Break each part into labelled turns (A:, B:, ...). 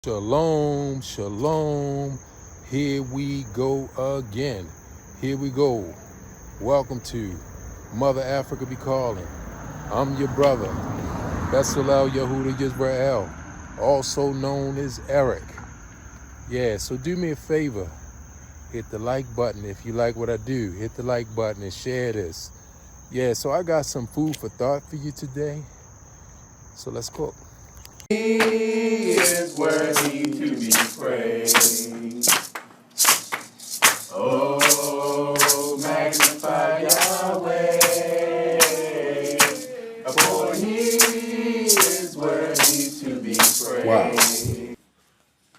A: Shalom, shalom. Here we go again. Here we go. Welcome to Mother Africa Be Calling. I'm your brother, Besalel Yehuda Yisrael, also known as Eric. Yeah, so do me a favor. Hit the like button if you like what I do. Hit the like button and share this. Yeah, so I got some food for thought for you today. So let's cook.
B: He is worthy to be praised. Oh, magnify Yahweh, for He is worthy to be praised.
A: Wow.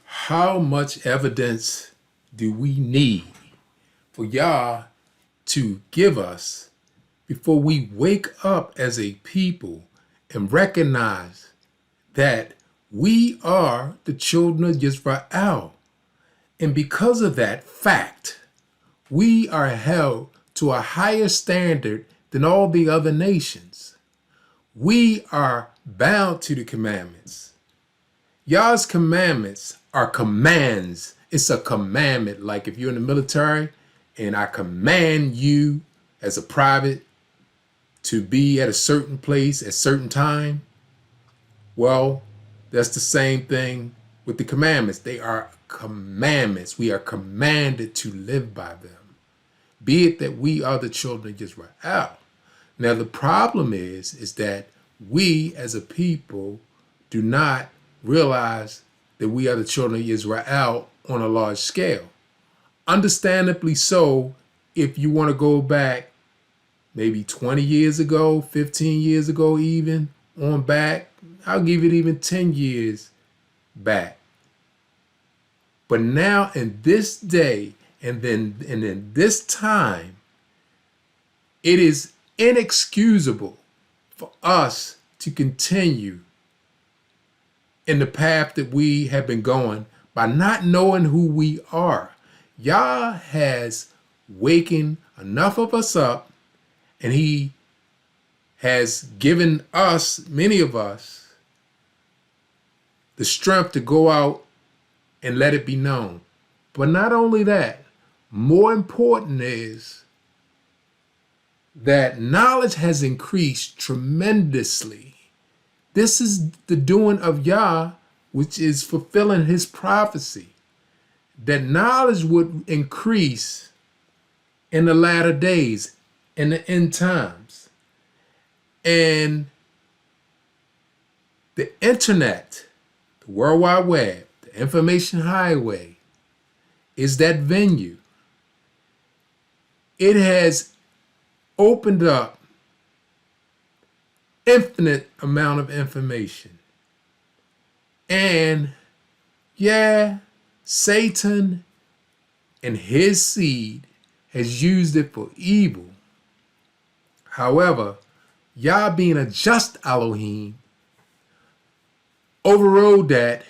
A: How much evidence do we need for Yah to give us before we wake up as a people and recognize that we are the children of Israel? And because of that fact, we are held to a higher standard than all the other nations. We are bound to the commandments. Yah's commandments are commands. It's a commandment. Like if you're in the military and I command you as a private to be at a certain place at a certain time, well, that's the same thing with the commandments. They are commandments. We are commanded to live by them. Be it that we are the children of Israel. Now the problem is that we as a people do not realize that we are the children of Israel on a large scale. Understandably so, if you want to go back maybe 20 years ago, 15 years ago even, on back, I'll give it even 10 years back. But now in this day, and in this time, it is inexcusable for us to continue in the path that we have been going by not knowing who we are. Yah has wakened enough of us up, and He has given us, many of us, the strength to go out and let it be known. But not only that, more important is that knowledge has increased tremendously. This is the doing of Yah, which is fulfilling His prophecy, that knowledge would increase in the latter days, in the end times. And the internet, the World Wide Web, the information highway is that venue. It has opened up infinite amount of information. And yeah, Satan and his seed has used it for evil. However, Yah being a just Elohim overrode that,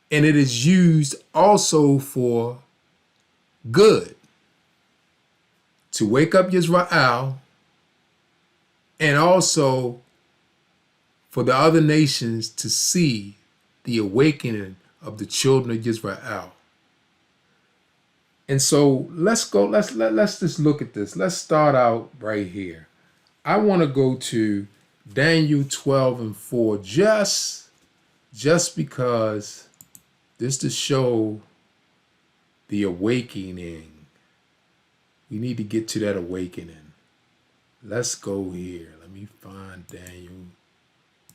A: and it is used also for good, to wake up Yisrael, and also for the other nations to see the awakening of the children of Israel. And so let's just look at this. Let's start out right here. I want to go to Daniel 12:4 just because this to show the awakening. We need to get to that awakening. Let's go here. Let me find Daniel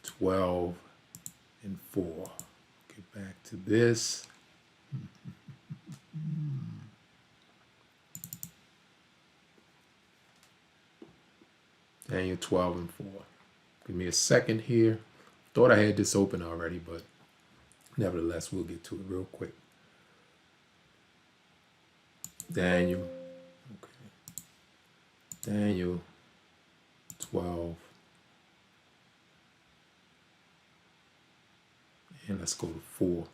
A: 12:4. Get back to this. Daniel 12:4. Give me a second here. Thought I had this open already, but nevertheless, we'll get to it real quick. Daniel. Okay. Daniel 12. And let's go to 4.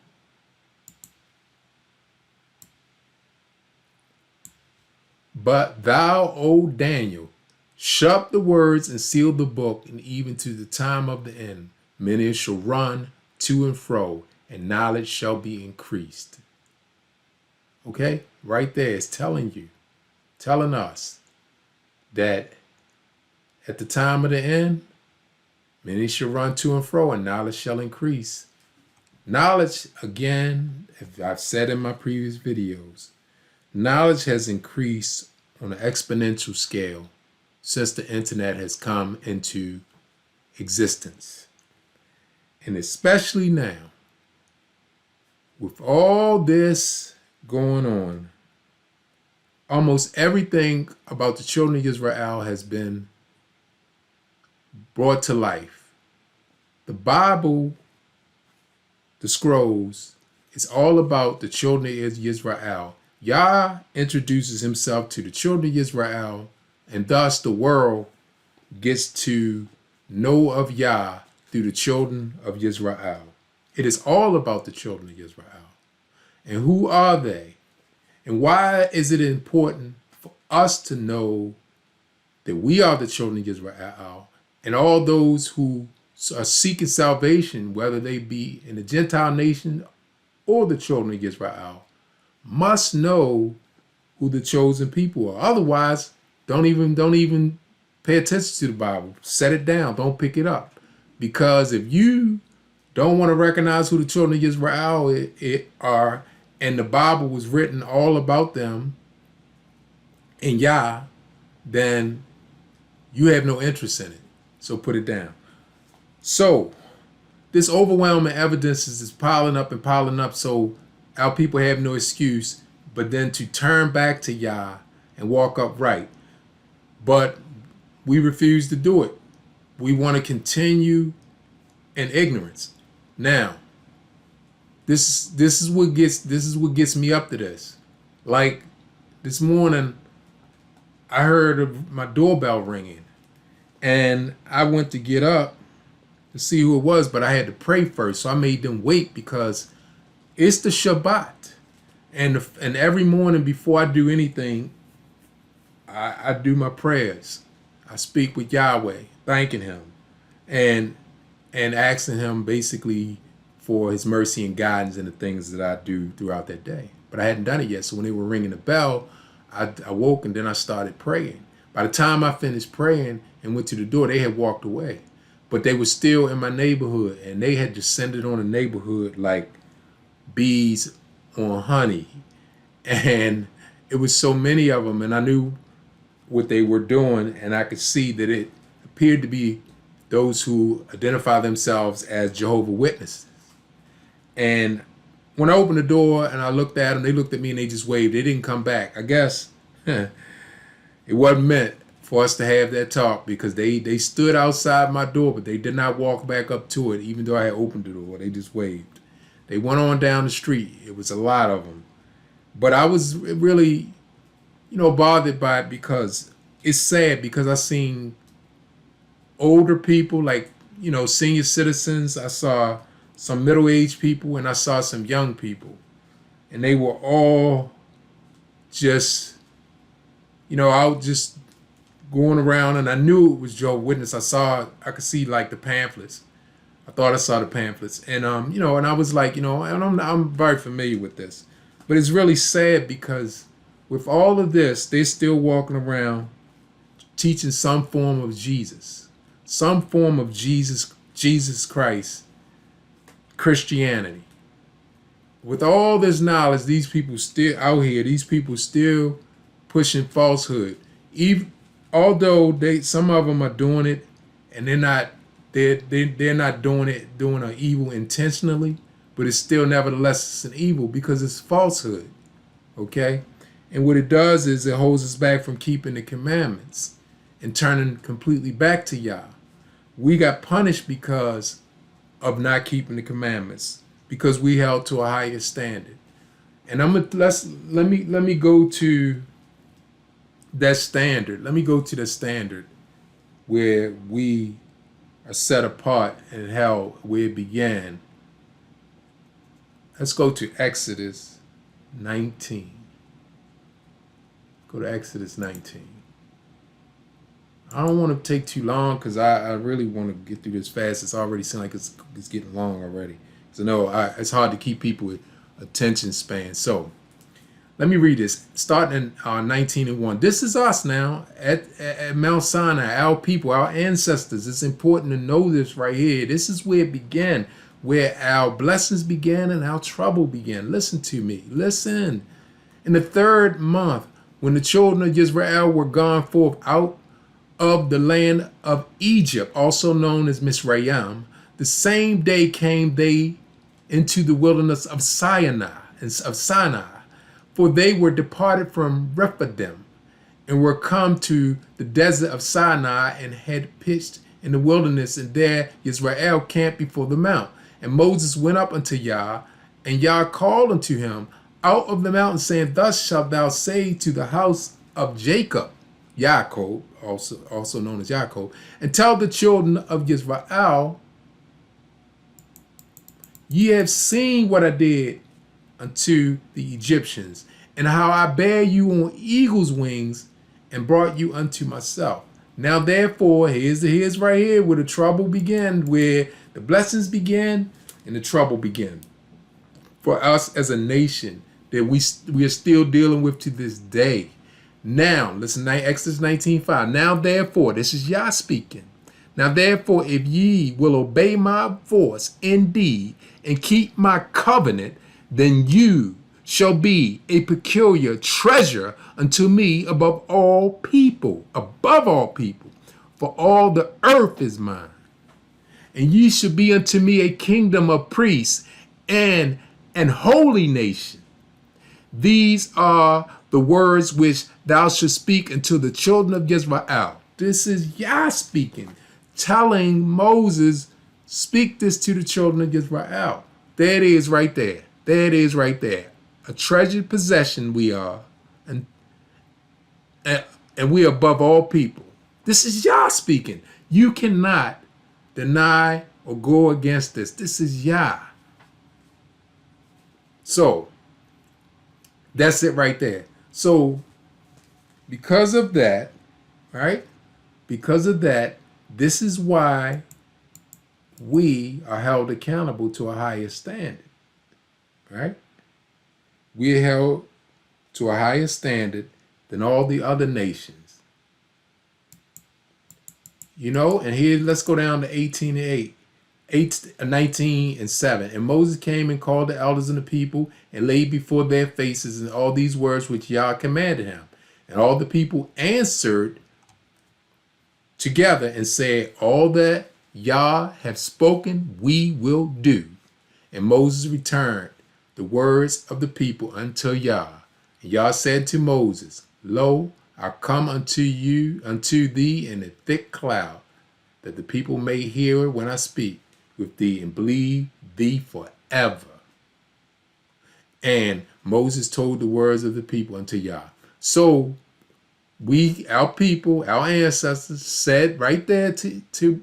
A: But thou, O Daniel, shut the words and seal the book, and even to the time of the end, many shall run to and fro, and knowledge shall be increased. Okay? Right there, it's telling us that at the time of the end, many shall run to and fro, and knowledge shall increase. Knowledge, again, as I've said in my previous videos, knowledge has increased on an exponential scale since the internet has come into existence. And especially now, with all this going on, almost everything about the children of Israel has been brought to life. The Bible, the scrolls, is all about the children of Israel. Yah introduces himself to the children of Israel, and thus the world gets to know of Yah through the children of Israel. It is all about the children of Israel. And who are they? And why is it important for us to know that we are the children of Israel, and all those who are seeking salvation, whether they be in the Gentile nation or the children of Israel, must know who the chosen people are. Otherwise, don't even pay attention to the Bible. Set it down. Don't pick it up. Because if you don't want to recognize who the children of Israel are, and the Bible was written all about them in Yah, then you have no interest in it. So put it down. So this overwhelming evidence is piling up and piling up, so our people have no excuse but then to turn back to Yah and walk upright. But we refuse to do it. We want to continue in ignorance. Now, this is what gets me up to this. Like this morning, I heard my doorbell ringing, and I went to get up to see who it was, but I had to pray first, so I made them wait because it's the Shabbat, and every morning before I do anything, I do my prayers. I speak with Yahweh, thanking Him, and asking Him basically for His mercy and guidance in the things that I do throughout that day. But I hadn't done it yet, so when they were ringing the bell, I woke and then I started praying. By the time I finished praying and went to the door, they had walked away. But they were still in my neighborhood, and they had descended on the neighborhood like bees on honey. And it was so many of them, and I knew what they were doing, and I could see that it appeared to be those who identify themselves as Jehovah's Witnesses. And when I opened the door and I looked at them, they looked at me and they just waved. They didn't come back. I guess it wasn't meant for us to have that talk, because they stood outside my door, but they did not walk back up to it, even though I had opened the door. They just waved. They went on down the street. It was a lot of them. But I was really, bothered by it, because it's sad, because I seen older people, like, senior citizens. I saw some middle-aged people, and I saw some young people. And they were all just, out just going around, and I knew it was Jehovah's Witness. I could see like the pamphlets. I thought I saw the pamphlets. And, and I was like, and I'm very familiar with this. But it's really sad, because with all of this, they're still walking around teaching some form of Jesus. Some form of Jesus Christ, Christianity. With all this knowledge, these people still out here, these people still pushing falsehood. Although some of them are doing it, and they're not doing an evil intentionally, but it's still nevertheless it's an evil, because it's falsehood. Okay? And what it does is it holds us back from keeping the commandments and turning completely back to Yah. We got punished because of not keeping the commandments, because we held to a higher standard. And let me go to that standard. Let me go to the standard where we are set apart and hell where it began. Let's go to Exodus 19. Go to Exodus 19. I don't want to take too long, because I really want to get through this fast. It's already seems like it's getting long already. So no, it's hard to keep people with attention span. So let me read this. Starting in 19:1. This is us now at Mount Sinai, our people, our ancestors. It's important to know this right here. This is where it began, where our blessings began and our trouble began. Listen to me. Listen. In the 3rd month, when the children of Israel were gone forth out of the land of Egypt, also known as Mizraim, the same day came they into the wilderness of Sinai, for they were departed from Rephidim, and were come to the desert of Sinai, and had pitched in the wilderness, and there Israel camped before the mount. And Moses went up unto Yah, and Yah called unto him out of the mountain, saying, Thus shalt thou say to the house of Jacob, Yaakov, also known as Yaakov, and tell the children of Israel, ye have seen what I did unto the Egyptians, and how I bare you on eagle's wings, and brought you unto myself. Now therefore, here's right here where the trouble began, where the blessings began and the trouble began. For us as a nation that we are still dealing with to this day. Now, listen, Exodus 19:5. Now therefore, this is Yah speaking. Now therefore, if ye will obey my voice indeed, and keep my covenant, then you shall be a peculiar treasure unto me above all people, for all the earth is mine. And ye shall be unto me a kingdom of priests and an holy nation. These are the words which thou shalt speak unto the children of Israel. This is Yah speaking, telling Moses, speak this to the children of Israel. There it is right there. There it is right there. A treasured possession we are, and we are above all people. This is Yah speaking. You cannot deny or go against this. This is Yah. So, that's it right there. So, because of that, right? Because of that, this is why we are held accountable to a higher standard, right? We are held to a higher standard than all the other nations. You know, and here, let's go down to 19:7. And Moses came and called the elders and the people and laid before their faces and all these words which Yah commanded him. And all the people answered together and said, all that Yah have spoken, we will do. And Moses returned the words of the people unto Yah. And Yah said to Moses, Lo, I come unto thee in a thick cloud, that the people may hear when I speak with thee and believe thee forever. And Moses told the words of the people unto Yah. So our people, our ancestors said right there to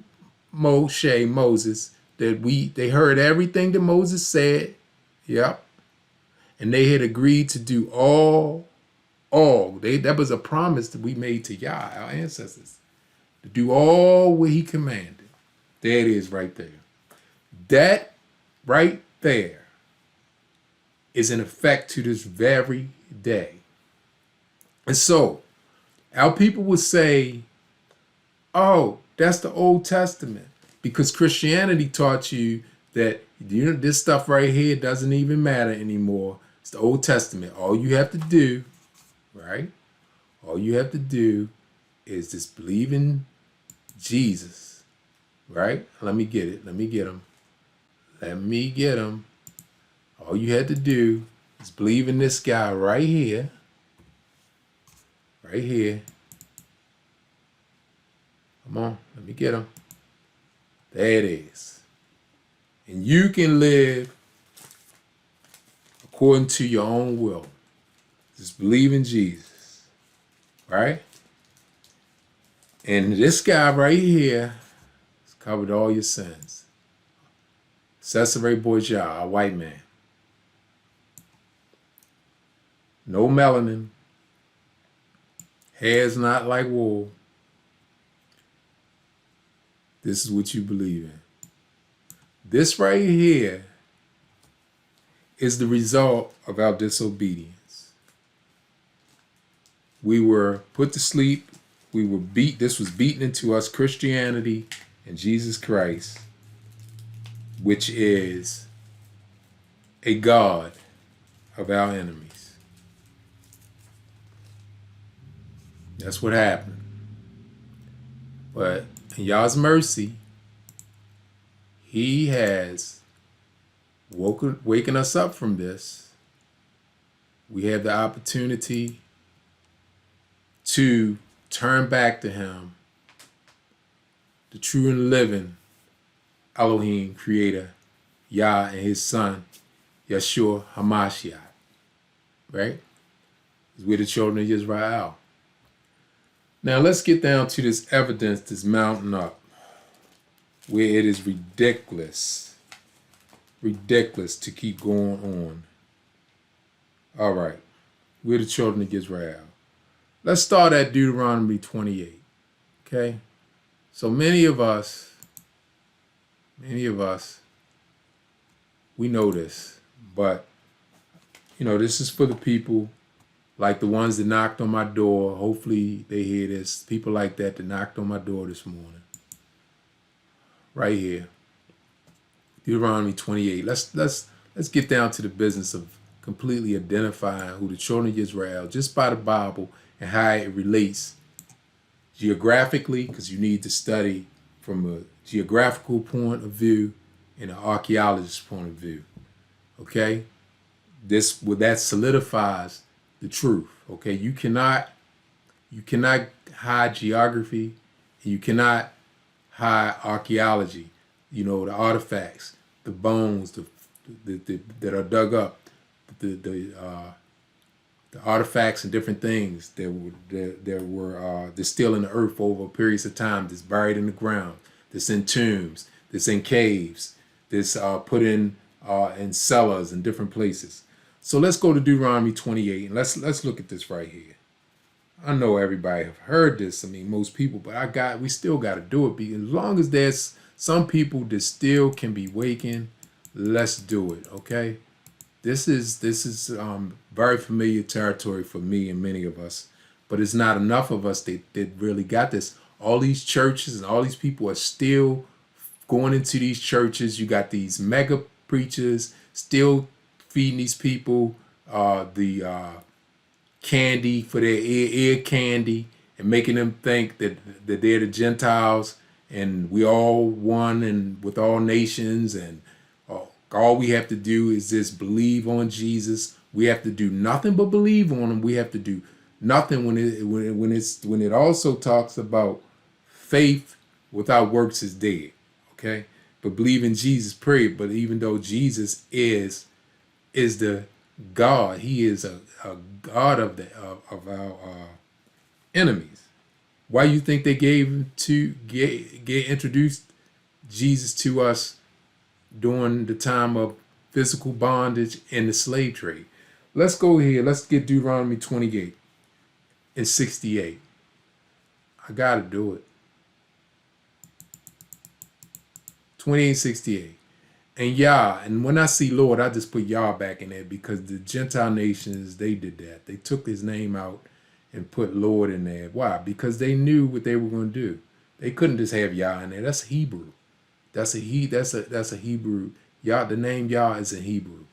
A: Moses, that they heard everything that Moses said. Yep. And they had agreed to do all. That was a promise that we made to Yah, our ancestors, to do all what he commanded. There it is right there. That right there is in effect to this very day. And so, our people would say, oh, that's the Old Testament, because Christianity taught you that this stuff right here doesn't even matter anymore. It's the Old Testament. All you have to do, right? All you have to do is just believe in Jesus, right? Let me get it. Let me get him. All you had to do is believe in this guy right here. Right here. Come on, let me get him. There it is. And you can live according to your own will. Just believe in Jesus. Right? And this guy right here has covered all your sins. Cesare Borgia, a white man. No melanin. Hair's not like wool. This is what you believe in. This right here is the result of our disobedience. We were put to sleep. We were beat. This was beaten into us, Christianity and Jesus Christ, which is a God of our enemies. That's what happened. But in Yah's mercy, He has waken us up from this. We have the opportunity to turn back to Him, the true and living Elohim, Creator, Yah, and His Son, Yeshua HaMashiach. Right? We're the children of Israel. Now let's get down to this evidence that's mounting up, where it is ridiculous to keep going on. All right, we're the children of Israel. Let's start at Deuteronomy 28. Okay, so many of us, we know this, but this is for the people like the ones that knocked on my door. Hopefully they hear this. People like that knocked on my door this morning. Right here. Deuteronomy 28. Let's get down to the business of completely identifying who the children of Israel just by the Bible and how it relates geographically, because you need to study from a geographical point of view and an archaeologist's point of view. Okay? That solidifies the truth. Okay? You cannot hide geography, and you cannot hide archaeology. The artifacts, the bones, that are dug up, the artifacts and different things that were still in the earth over periods of time, that's buried in the ground, that's in tombs, that's in caves, that's put in cellars and different places. So let's go to Deuteronomy 28 and let's look at this right here. I know everybody have heard this. I mean, most people, but we still got to do it. Because as long as there's some people that still can be wakened, let's do it. Okay. This is very familiar territory for me and many of us, but it's not enough of us that really got this. All these churches and all these people are still going into these churches. You got these mega preachers still feeding these people the candy for their ear candy and making them think that they're the Gentiles and we all one and with all nations, and all we have to do is just believe on Jesus. We have to do nothing but believe on him. We have to do nothing when it also talks about faith without works is dead. Okay, but believe in Jesus, period. But even though Jesus is the God, he is a God of our enemies. Why you think they introduced Jesus to us during the time of physical bondage and the slave trade? Let's go here. Let's get Deuteronomy 28 and 68. I gotta do it. 28 and 68. And Yah, and when I see Lord, I just put Yah back in there because the Gentile nations, they did that. They took his name out and put Lord in there. Why? Because they knew what they were going to do. They couldn't just have Yah in there. That's Hebrew. That's a Hebrew. Yah, the name Yah is in Hebrew.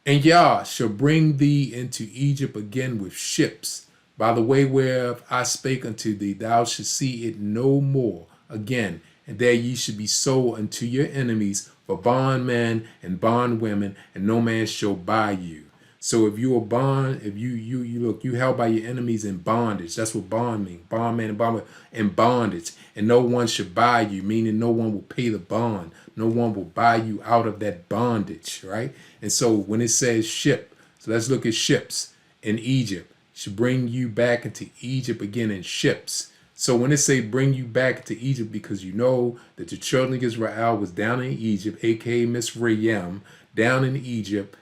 A: And Yah shall bring thee into Egypt again with ships, by the way whereof I spake unto thee. Thou shalt see it no more again. And there ye should be sold unto your enemies for bondmen and bondwomen, and no man shall buy you. So if you are bond, if you held by your enemies in bondage, that's what bond means. Bondman and bondwoman in bondage, and no one should buy you, meaning no one will pay the bond. No one will buy you out of that bondage, right? And so when it says ship, so let's look at ships in Egypt. Should bring you back into Egypt again in ships. So when it say bring you back to Egypt, because you know that the children of Israel was down in Egypt, aka Misraim, down in Egypt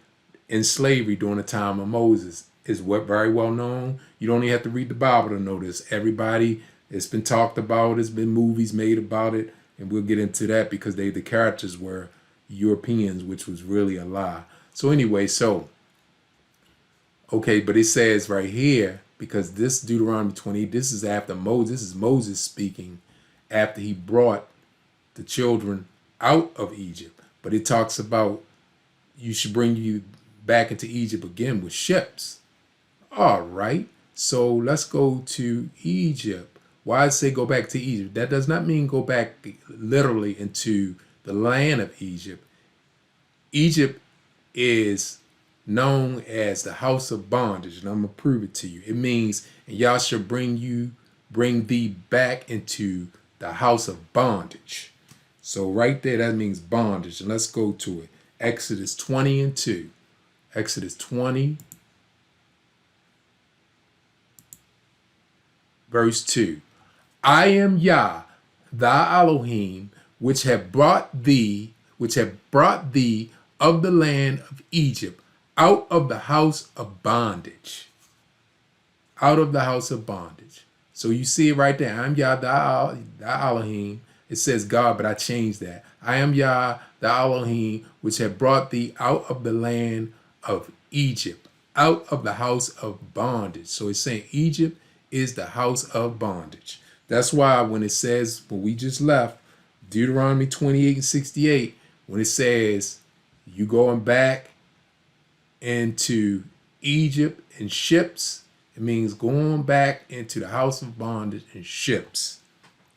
A: in slavery during the time of Moses, is what very well known. You don't even have to read the Bible to know this. Everybody, it's been talked about, there's been movies made about it, and we'll get into that because the characters were Europeans, which was really a lie. So anyway, okay, but it says right here, because this Deuteronomy 20, this is after Moses. This is Moses speaking after he brought the children out of Egypt. But it talks about you should bring you back into Egypt again with ships. All right. So let's go to Egypt. Why I say go back to Egypt? That does not mean go back literally into the land of Egypt. Egypt is known as the house of bondage, and I'm gonna prove it to you. It means, and y'all shall bring thee back into the house of bondage. So right there, that means bondage. And let's go to it. Exodus 20 and 2. Exodus 20, verse 2. I am Yah, thy Elohim, which have brought thee of the land of Egypt, out of the house of bondage. Out of the house of bondage. So you see it right there. I'm Yah, thy Elohim. It says God, but I changed that. I am Yah, thy Elohim, which have brought thee out of the land of Egypt, out of the house of bondage. So it's saying Egypt is the house of bondage. That's why when it says, when we just left, Deuteronomy 28 and 68, when it says you going back into Egypt in ships, it means going back into the house of bondage in ships.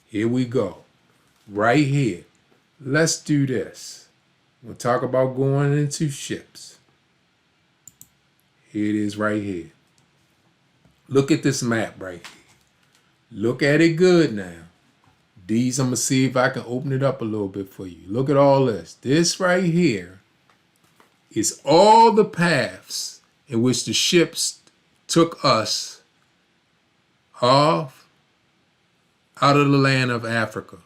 A: Here we go. Right here. Let's do this. We'll talk about going into ships. Here it is right here. Look at this map right here. Look at it good now. These, I'm going to see if I can open it up a little bit for you. Look at all this. This right here is all the paths in which the ships took us off out of the land of Africa,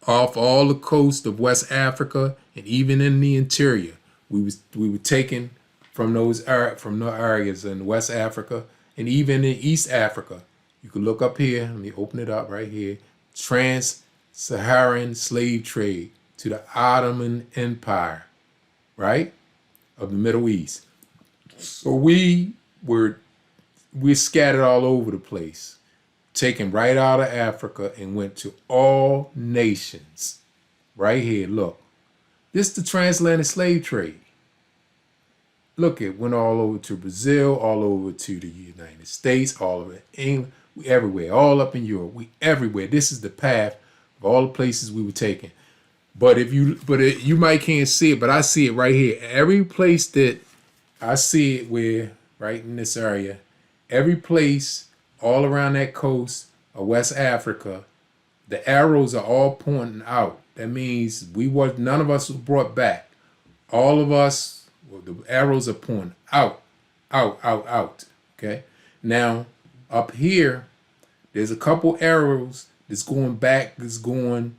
A: off all the coast of West Africa, and even in the interior. We were taken from those areas in West Africa and even in East Africa. You can look up here. Let me open it up right here. Trans-Saharan Slave Trade to the Ottoman Empire, right, of the Middle East. So we're scattered all over the place, taken right out of Africa and went to all nations. Right here, look. This is the transatlantic slave trade. Look, it went all over to Brazil, all over to the United States, all over England, we everywhere, all up in Europe, we everywhere. This is the path of all the places we were taking. But you might can't see it, but I see it right here. Every place that I see it, where right in this area, every place all around that coast of West Africa, the arrows are all pointing out. That means none of us were brought back. All of us, well, the arrows are pointing out, out, out, out. Okay. Now up here, there's a couple arrows that's going back, that's going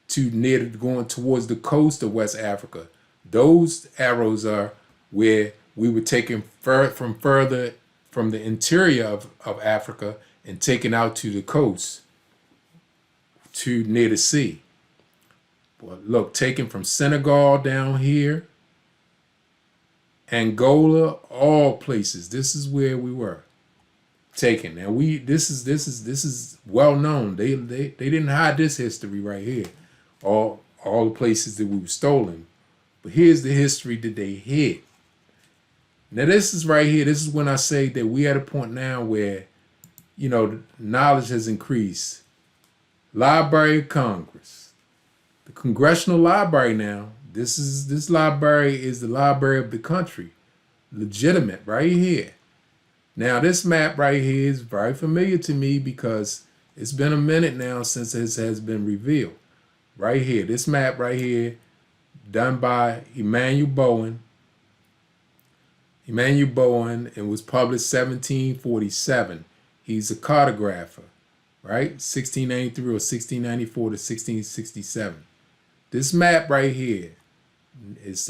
A: towards the coast of West Africa. Those arrows are where we were taken further from the interior of Africa and taken out to the coast, to near the sea. But look, taken from Senegal down here, Angola, all places. This is where we were taken. Now this is well known. They didn't hide this history right here. All the places that we were stolen. But here's the history that they hid. Now this is right here. This is when I say that we at a point now where, knowledge has increased. Library of Congress, the Congressional Library now. This library is the library of the country, legitimate right here. Now this map right here is very familiar to me because it's been a minute now since this has been revealed. Right here, this map right here, done by Emmanuel Bowen. Emmanuel Bowen, and was published 1747. He's a cartographer, right? 1693 or 1694 to 1667. This map right here is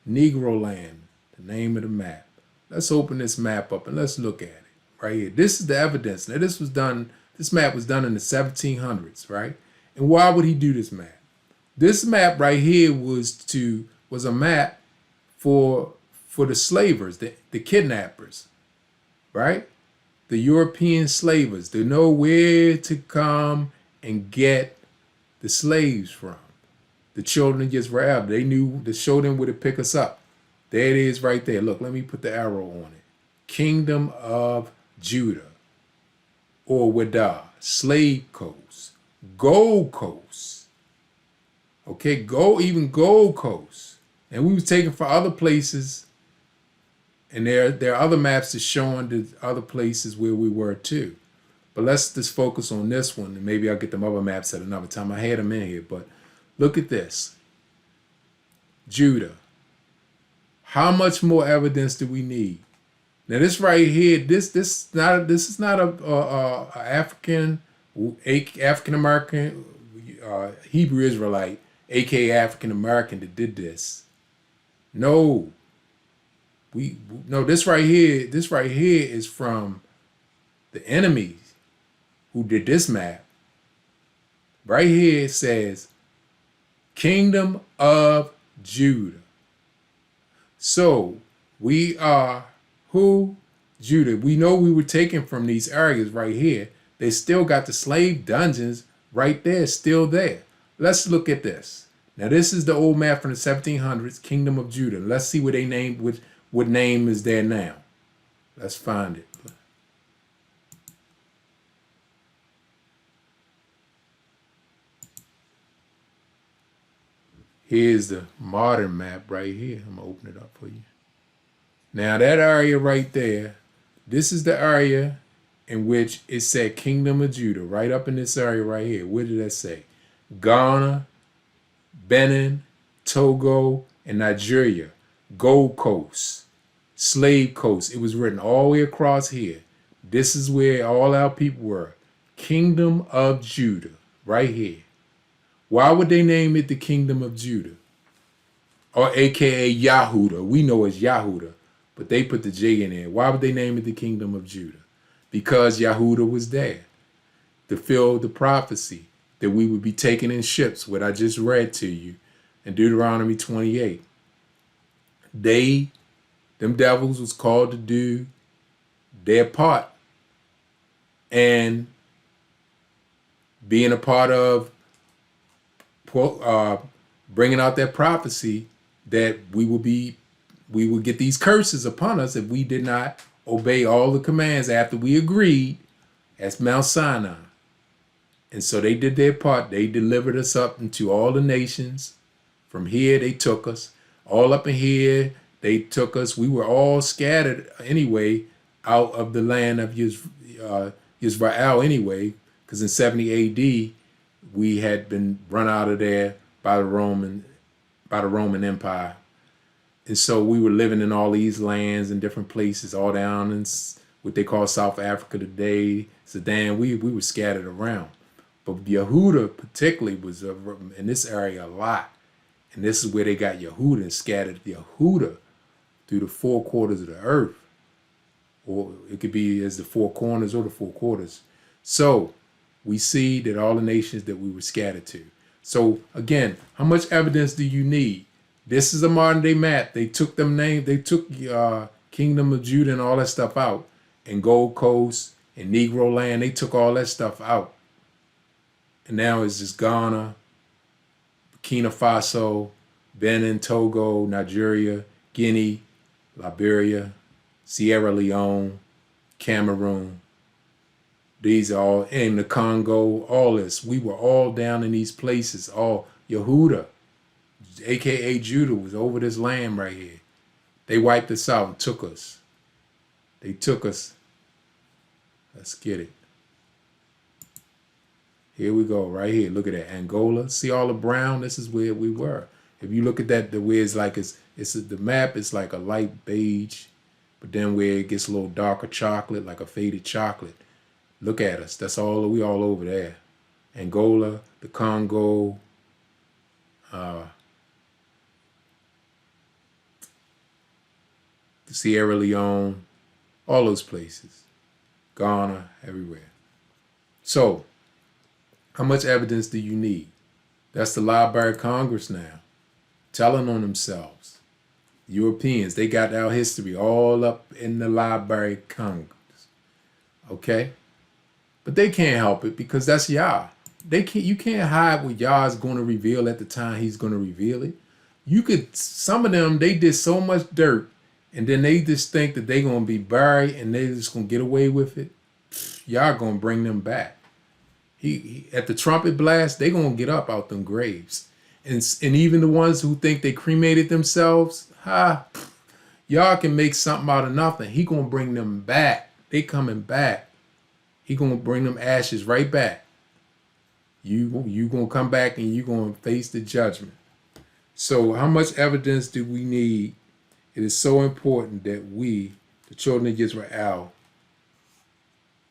A: Negro Land, the name of the map. Let's open this map up and let's look at it right here. This is the evidence. Now this map was done in the 1700s, right? And why would he do this map? This map right here was a map for the slavers, the kidnappers, right? The European slavers, to know where to come and get the slaves from. The children of Israel, they knew to show them where to pick us up. There it is right there. Look, let me put the arrow on it. Kingdom of Judah, or Wada, Slave Coast, Gold Coast. Okay, even Gold Coast. And we was taken for other places, and there are other maps that showing the other places where we were too. But let's just focus on this one, and maybe I'll get them other maps at another time. I had them in here, but look at this. Judah. How much more evidence do we need? Now this right here, this is not a African American Hebrew Israelite, aka African American, that did this. No, this right here is from the enemies who did this map. Right here it says Kingdom of Judah. So we are who? Judah. We know we were taken from these areas right here. They still got the slave dungeons right there, still there. Let's look at this. Now this is the old map from the 1700s, Kingdom of Judah. Let's see what they named, what name is there now. Let's find it. Here's the modern map right here. I'm gonna open it up for you. Now that area right there, this is the area in which it said Kingdom of Judah, right up in this area right here. What did that say? Ghana, Benin, Togo, and Nigeria. Gold Coast, Slave Coast. It was written all the way across here. This is where all our people were. Kingdom of Judah, right here. Why would they name it the Kingdom of Judah? Or aka Yahudah. We know it's Yahudah, but they put the J in there. Why would they name it the Kingdom of Judah? Because Yahudah was there to fill the prophecy that we would be taken in ships, what I just read to you in Deuteronomy 28. Them devils was called to do their part and being a part of bringing out that prophecy that we would get these curses upon us if we did not obey all the commands after we agreed at Mount Sinai. And so they did their part. They delivered us up into all the nations. From here, they took us. All up in here, they took us. We were all scattered anyway out of the land of Israel anyway, because in 70 AD, we had been run out of there by the Roman Empire. And so we were living in all these lands and different places, all down in what they call South Africa today, Sudan. We were scattered around. But Yehuda particularly was in this area a lot. And this is where they got Yehuda and scattered Yehuda through the four quarters of the earth. Or it could be as the four corners or the four quarters. So we see that all the nations that we were scattered to. So again, how much evidence do you need? This is a modern day map. They took them names. They took Kingdom of Judah and all that stuff out. And Gold Coast and Negro land. They took all that stuff out. And now it's just Ghana, Burkina Faso, Benin, Togo, Nigeria, Guinea, Liberia, Sierra Leone, Cameroon. These are all in the Congo, all this. We were all down in these places. All Yehuda, aka Judah, was over this land right here. They wiped us out and took us. They took us. Let's get it. Here we go, right here. Look at that, Angola. See all the brown? This is where we were. If you look at that, the way it's like the map is like a light beige, but then where it gets a little darker chocolate, like a faded chocolate. Look at us. That's all. We all over there. Angola, the Congo, the Sierra Leone, all those places. Ghana, everywhere. So, how much evidence do you need? That's the Library of Congress now, telling on themselves. Europeans, they got our history all up in the Library of Congress. Okay? But they can't help it because that's Yah. You can't hide what Yah is going to reveal at the time he's going to reveal it. Some of them, they did so much dirt and then they just think that they're going to be buried and they're just going to get away with it. Yah going to bring them back. He at the trumpet blast, they going to get up out them graves. And even the ones who think they cremated themselves, Yah can make something out of nothing. He going to bring them back. They coming back. He going to bring them ashes right back. You going to come back and you going to face the judgment. So how much evidence do we need? It is so important that we, the children of Israel,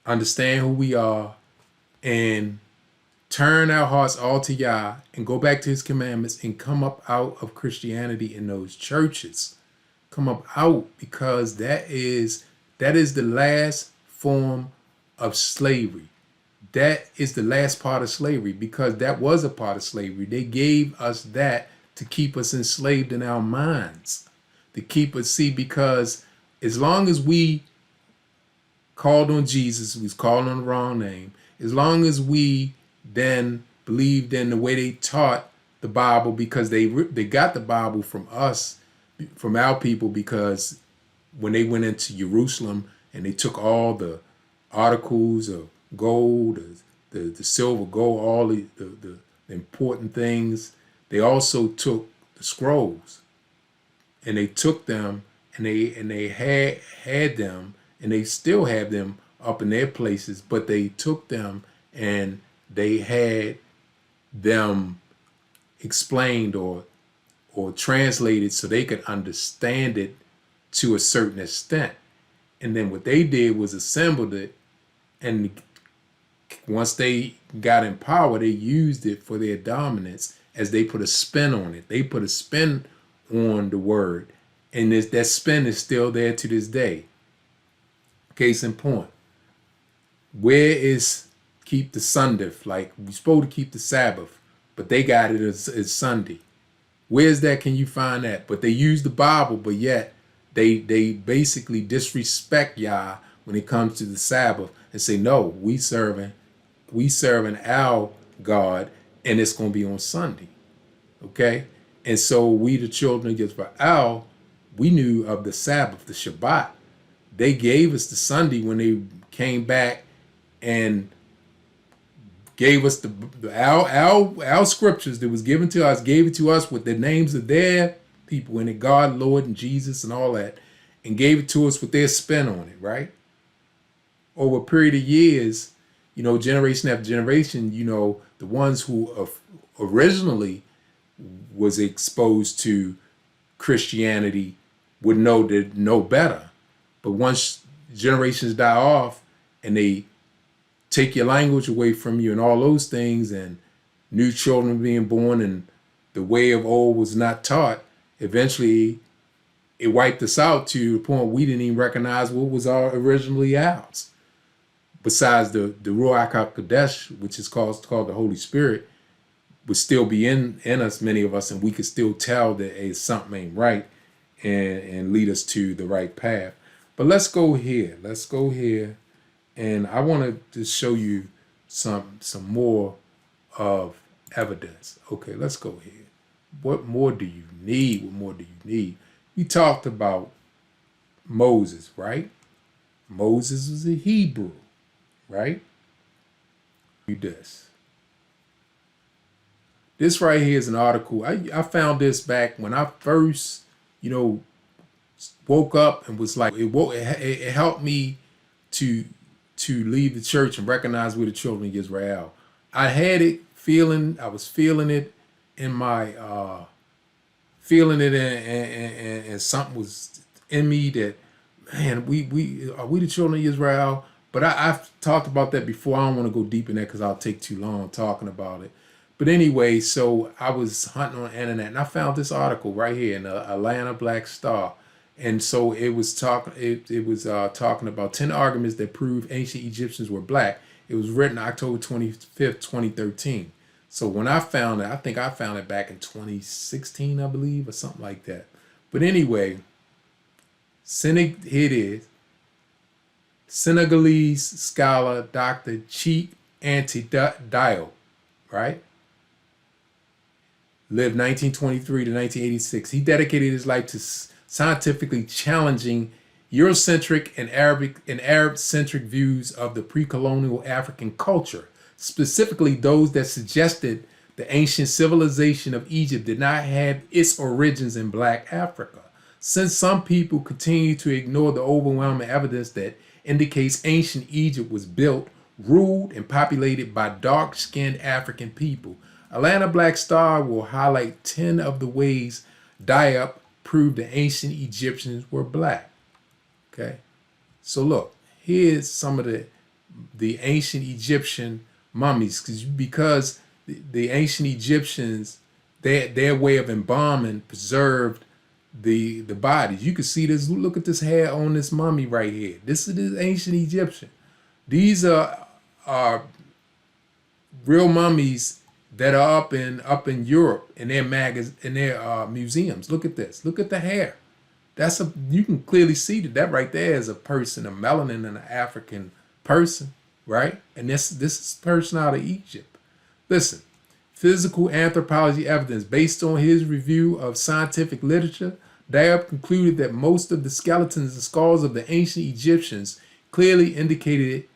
A: understand who we are and turn our hearts all to Yah and go back to his commandments and come up out of Christianity in those churches. Come up out, because that is the last form of slavery. That is the last part of slavery, because that was a part of slavery. They gave us that to keep us enslaved in our minds, to keep us, because as long as we called on Jesus, we was calling on the wrong name, as long as we then believed in the way they taught the Bible, because they got the Bible from us, from our people, because when they went into Jerusalem and they took all the articles of gold, the silver, gold, all the important things, they also took the scrolls, and they took them and they had them, and they still have them up in their places, but they took them and they had them explained or translated so they could understand it to a certain extent. And then what they did was assembled it, and once they got in power, they used it for their dominance, as they put a spin on it. They put a spin on the word, and that spin is still there to this day. Case in point, where is keep the Sunday? Like, we're supposed to keep the Sabbath, but they got it as Sunday. Where's that? Can you find that? But they use the Bible, but yet they basically disrespect Yah when it comes to the Sabbath and say, no, we serving our God, and it's going to be on Sunday. Okay? And so we, the children of Israel, we knew of the Sabbath, the Shabbat. They gave us the Sunday when they came back and gave us our scriptures that was given to us, gave it to us with the names of their people in it, God, Lord, and Jesus and all that, and gave it to us with their spin on it, right? Over a period of years, generation after generation, the ones who originally was exposed to Christianity would know better. But once generations die off and they take your language away from you and all those things, and new children being born and the way of old was not taught, eventually it wiped us out to the point we didn't even recognize what was originally ours. Besides the Ruach HaKodesh, which is called the Holy Spirit, would still be in us, many of us, and we could still tell that something ain't right and lead us to the right path. But let's go here. And I want to just show you some more of evidence. Okay, let's go here. What more do you need? We talked about Moses, right? Moses was a Hebrew, right? Read this. This right here is an article. I found this back when I first, woke up, and was like, it helped me to leave the church and recognize we're the children of Israel. I was feeling it in my, and something was in me that, man, we are we the children of Israel? But I've talked about that before. I don't want to go deep in that because I'll take too long talking about it. But anyway, so I was hunting on the internet and I found this article right here in the Atlanta Black Star. And so it was talking about 10 arguments that prove ancient Egyptians were black. It was written October 25th, 2013. So when I found it, I think I found it back in 2016, I believe, or something like that. But anyway, here it is. Senegalese scholar Dr. Cheikh Anta Diop, right? Lived 1923 to 1986. He dedicated his life to scientifically challenging Eurocentric and Arab-centric views of the pre-colonial African culture, specifically those that suggested the ancient civilization of Egypt did not have its origins in Black Africa. Since some people continue to ignore the overwhelming evidence that indicates ancient Egypt was built, ruled, and populated by dark-skinned African people, Atlanta Black Star will highlight 10 of the ways Diop proved the ancient Egyptians were black. Okay, so look, here's some of the ancient Egyptian mummies, because the ancient Egyptians, their way of embalming preserved the bodies. You can see this. Look at this hair on this mummy right here. This is the ancient Egyptian. These are real mummies that are up in Europe in their museums. Look at this. Look at the hair. You can clearly see that right there is a person, a melanin and an African person, right? And this is a person out of Egypt. Listen, physical anthropology evidence based on his review of scientific literature, Diop concluded that most of the skeletons and skulls of the ancient Egyptians clearly indicated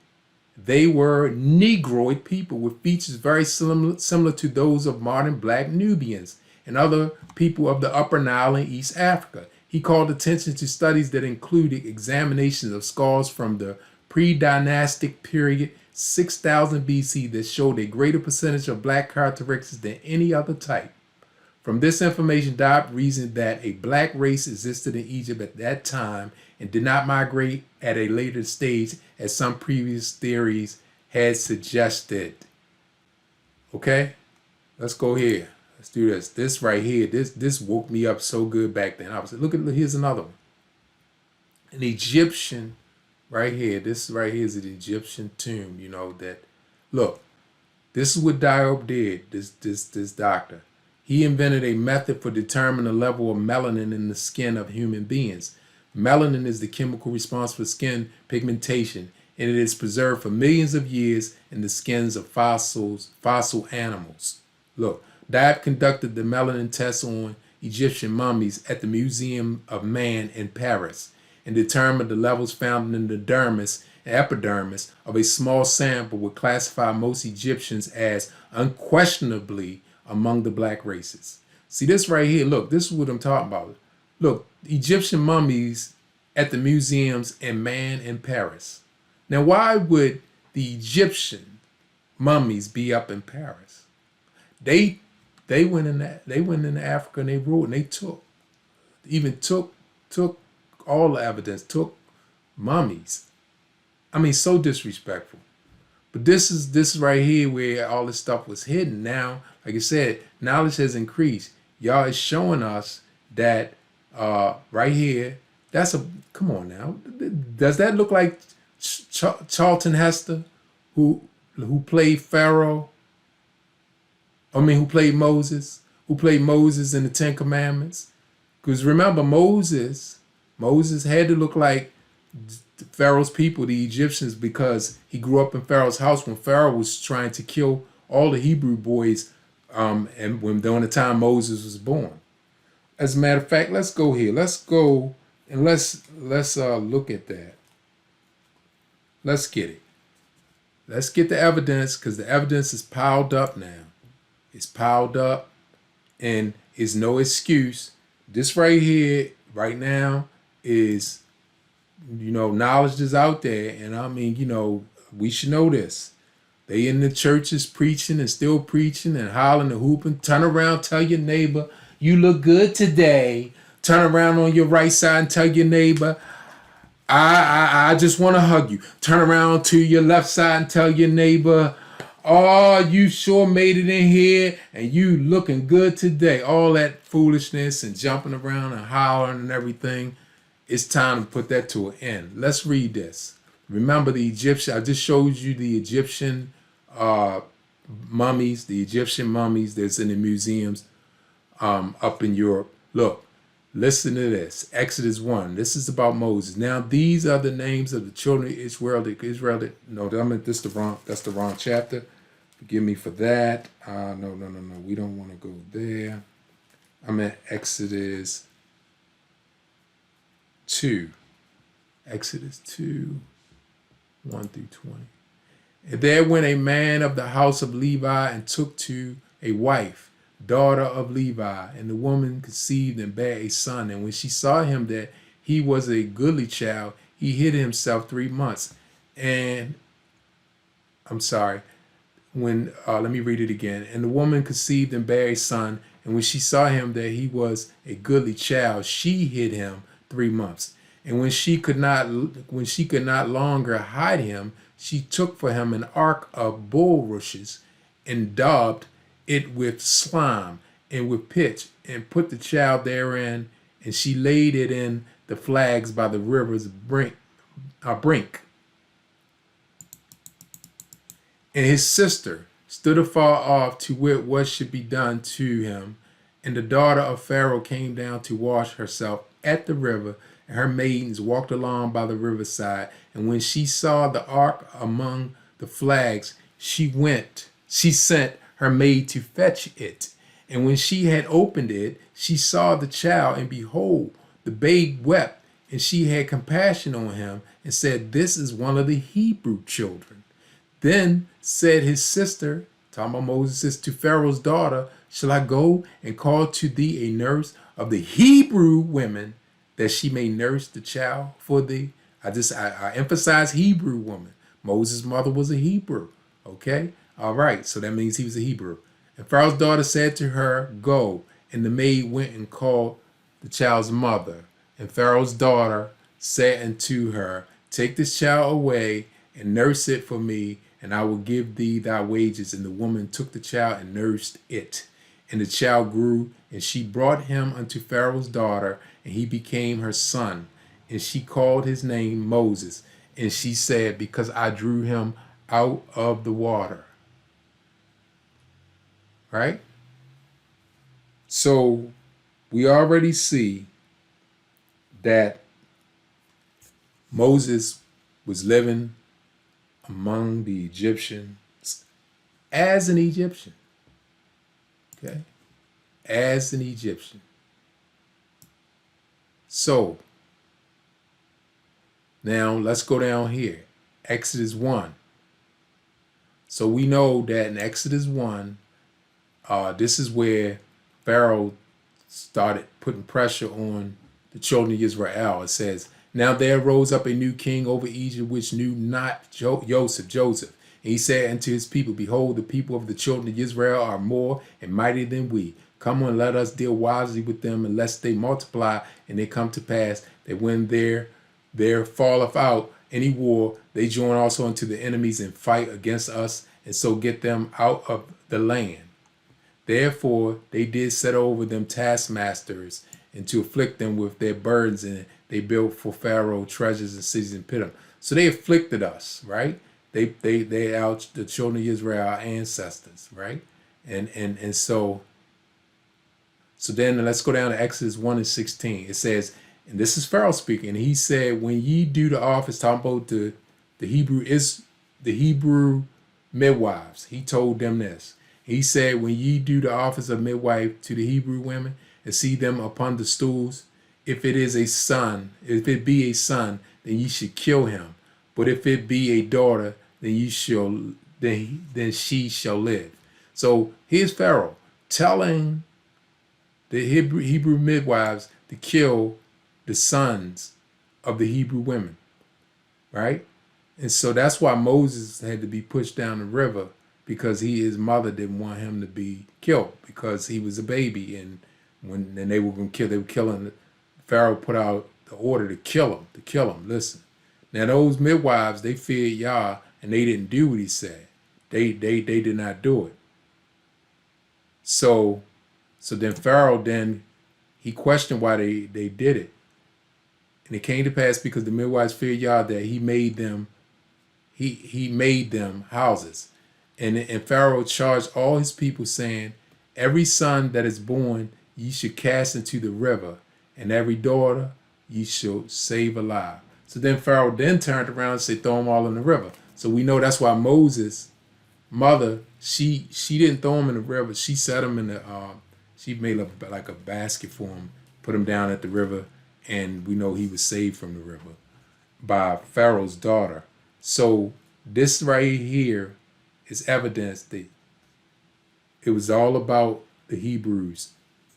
A: they were Negroid people with features very similar to those of modern black Nubians and other people of the Upper Nile and East Africa. He called attention to studies that included examinations of skulls from the pre-dynastic period 6000 BC that showed a greater percentage of black characteristics than any other type. From this information, Diop reasoned that a black race existed in Egypt at that time and did not migrate at a later stage as some previous theories had suggested. Okay, let's go here. Let's do this. This right here, this woke me up so good back then. I was like, here's another one. An Egyptian right here. This right here is an Egyptian tomb, look, this is what Diop did, this doctor. He invented a method for determining the level of melanin in the skin of human beings. Melanin is the chemical responsible for skin pigmentation, and it is preserved for millions of years in the skins of fossil animals. Look, Diop conducted the melanin test on Egyptian mummies at the Museum of Man in Paris and determined the levels found in the dermis and epidermis of a small sample would classify most Egyptians as unquestionably among the black races. See this right here, look, this is what I'm talking about. Look, Egyptian mummies at the museums in Man in Paris. Now, why would the Egyptian mummies be up in Paris? They went into Africa and they ruled and they took all the evidence, took mummies. I mean, so disrespectful. But this is right here where all this stuff was hidden. Now, like I said, knowledge has increased. Y'all is showing us that right here, come on now. Does that look like Charlton Heston, who played Pharaoh? Who played Moses? Who played Moses in the Ten Commandments? Because remember, Moses had to look like Pharaoh's people, the Egyptians, because he grew up in Pharaoh's house when Pharaoh was trying to kill all the Hebrew boys, and during the time Moses was born. As a matter of fact, let's go here. Let's go and let's look at that. Let's get it. Let's get the evidence, because the evidence is piled up now. It's piled up and is no excuse. This right here, right now, is, knowledge is out there. And I mean, we should know this. They in the churches preaching and still preaching and hollering and hooping. Turn around, tell your neighbor, you look good today. Turn around on your right side and tell your neighbor, I just want to hug you. Turn around to your left side and tell your neighbor, oh, you sure made it in here and you looking good today. All that foolishness and jumping around and hollering and everything. It's time to put that to an end. Let's read this. Remember the Egyptian, I just showed you the Egyptian mummies, that's in the museums up in Europe. Look, Listen to this. Exodus 1. This is about Moses. Now these are the names of the children of Israel. That's the wrong chapter. Forgive me for that. No. We don't want to go there. I'm at Exodus 2. Exodus 2, 1 through 20. And there went a man of the house of Levi and took to a wife, daughter of Levi, and the woman conceived and bare a son. And when she saw him that he was a goodly child, he hid himself 3 months. And let me read it again. And the woman conceived and bare a son, and when she saw him that he was a goodly child, she hid him 3 months. And when she could not longer hide him, she took for him an ark of bulrushes and daubed it with slime and with pitch, and put the child therein, and she laid it in the flags by the river's brink. And his sister stood afar off to wit what should be done to him. And the daughter of Pharaoh came down to wash herself at the river, and her maidens walked along by the riverside. And when she saw the ark among the flags, she sent her maid to fetch it. And when she had opened it, she saw the child, and behold, the babe wept. And she had compassion on him, and said, This is one of the Hebrew children. Then said his sister, talking about Moses, to Pharaoh's daughter, Shall I go and call to thee a nurse of the Hebrew women, that she may nurse the child for thee? I emphasize Hebrew woman. Moses' mother was a Hebrew. Okay? All right. So that means he was a Hebrew. And Pharaoh's daughter said to her, Go. And the maid went and called the child's mother. And Pharaoh's daughter said unto her, Take this child away and nurse it for me, and I will give thee thy wages. And the woman took the child and nursed it. And the child grew, and she brought him unto Pharaoh's daughter, and he became her son. And she called his name Moses. And she said, Because I drew him out of the water. Right? So we already see that Moses was living among the Egyptians as an Egyptian. Okay? As an Egyptian. So, now let's go down here. Exodus 1. So we know that in Exodus 1, this is where Pharaoh started putting pressure on the children of Israel. It says, Now there rose up a new king over Egypt, which knew not Joseph. And he said unto his people, Behold, the people of the children of Israel are more and mighty than we. Come on, let us deal wisely with them, and lest they multiply, and they come to pass that when there falleth out any war, they join also unto the enemies and fight against us, and so get them out of the land. Therefore they did set over them taskmasters, and to afflict them with their burdens, and they built for Pharaoh treasures and cities and pit them. So they afflicted us, right? They out the children of Israel, our ancestors, right? And so then let's go down to Exodus 1 and 16. It says, and this is Pharaoh speaking, and he said, When ye do the office, talking about the Hebrew midwives, he told them this. He said, When ye do the office of midwife to the Hebrew women, and see them upon the stools, if it be a son, then ye should kill him. But if it be a daughter, then she shall live. So here's Pharaoh telling the Hebrew midwives to kill the sons of the Hebrew women, right? And so that's why Moses had to be pushed down the river, because his mother didn't want him to be killed because he was a baby, and they were going to kill, they were killing. Pharaoh put out the order to kill him. Listen, now those midwives, they feared Yah, and they didn't do what he said. They did not do it. So then Pharaoh, he questioned why they did it. And it came to pass, because the midwives feared Yah, that he made them houses. And Pharaoh charged all his people, saying, Every son that is born ye should cast into the river, and every daughter you shall save alive. So then Pharaoh then turned around and said, throw them all in the river. So we know that's why Moses' mother, she didn't throw him in the river. She set him in the, she made like a basket for him, put him down at the river, and we know he was saved from the river by Pharaoh's daughter. So this right here is evidence that it was all about the Hebrews,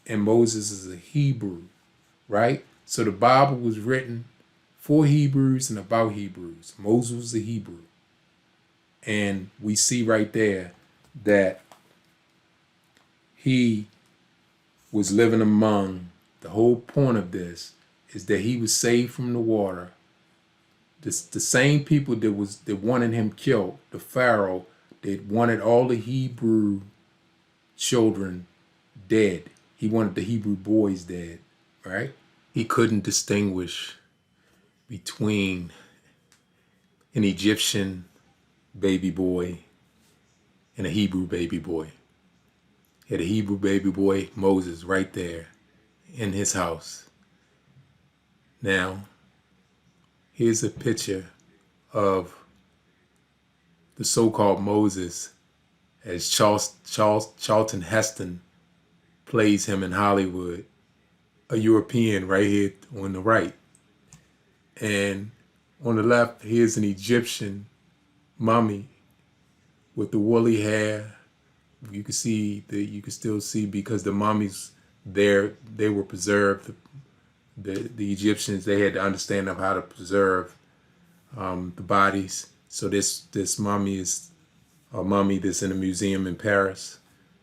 A: and Moses is a Hebrew, right? So the Bible was written for Hebrews and about Hebrews. Moses was a Hebrew. And we see right there that he was living among, the whole point of this is that he was saved from the water. The same people that wanted him killed, the Pharaoh, that wanted all the Hebrew children dead. He wanted the Hebrew boys dead, right? He couldn't distinguish between an Egyptian baby boy and a Hebrew baby boy. He had a Hebrew baby boy, Moses, right there in his house. Now, here's a picture of the so-called Moses as Charlton Heston plays him in Hollywood, a European right here on the right. And on the left, here's an Egyptian mummy with the woolly hair. You can still see because the mummies there, they were preserved. The Egyptians, they had the understanding of how to preserve the bodies. So this mummy is a mummy that's in a museum in Paris,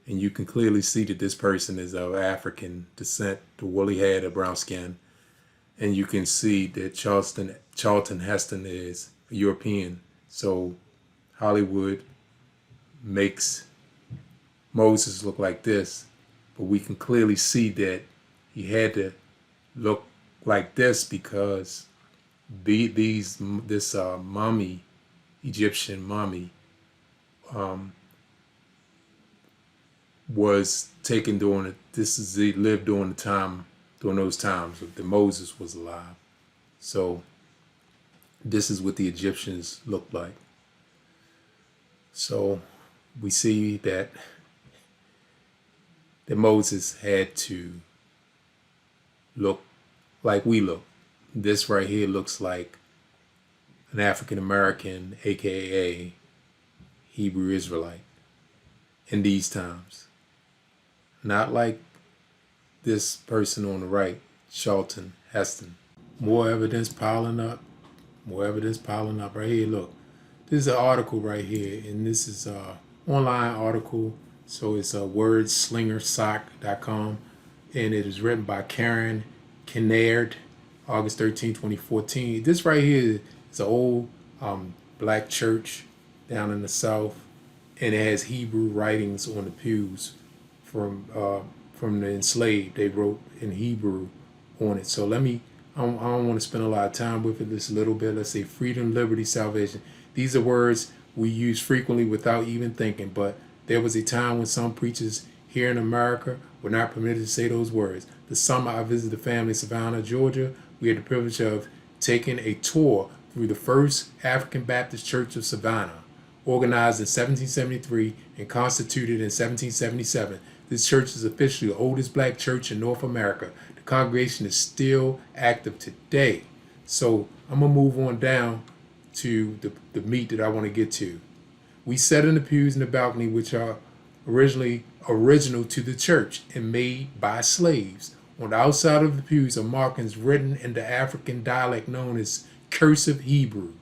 A: and you can clearly see that this person is of African descent, the woolly hair, the brown skin, and you can see that Charlton Heston is a European. So Hollywood makes Moses look like this, but we can clearly see that he had to look like this because this mummy, Egyptian mummy, was taken during he lived during those times that Moses was alive. So this is what the Egyptians looked like. So we see that Moses had to look like we look. This right here looks like an African American, aka Hebrew Israelite, in these times. Not like this person on the right, Charlton Heston. More evidence piling up. More evidence piling up right here. Look, this is an article right here, and this is an online article. So it's wordslingersock.com, and it is written by Karen Kennard, August 13, 2014. This right here is an old black church down in the South, and it has Hebrew writings on the pews from the enslaved. They wrote in Hebrew on it. So I don't want to spend a lot of time with it, just a little bit. Let's say freedom, liberty, salvation. These are words we use frequently without even thinking, but there was a time when some preachers here in America were not permitted to say those words. The summer I visited the family in Savannah, Georgia, we had the privilege of taking a tour through the first African Baptist Church of Savannah, organized in 1773 and constituted in 1777. This church is officially the oldest black church in North America. The congregation is still active today. So I'm going to move on down to the meat that I want to get to. We sat in the pews in the balcony, which are original to the church and made by slaves. On the outside of the pews are markings written in the African dialect known as cursive Hebrew.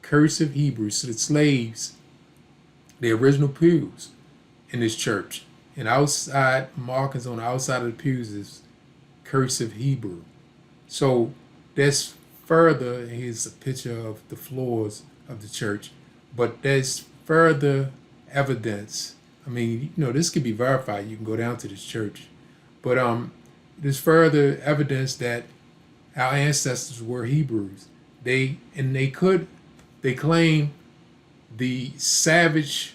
A: Cursive Hebrew. So the slaves, the original pews in this church, and outside markings on the outside of the pews is cursive Hebrew. So that's further, here's a picture of the floors of the church, but there's further evidence. I mean, this could be verified. You can go down to this church, but there's further evidence that our ancestors were Hebrews. They claim the savage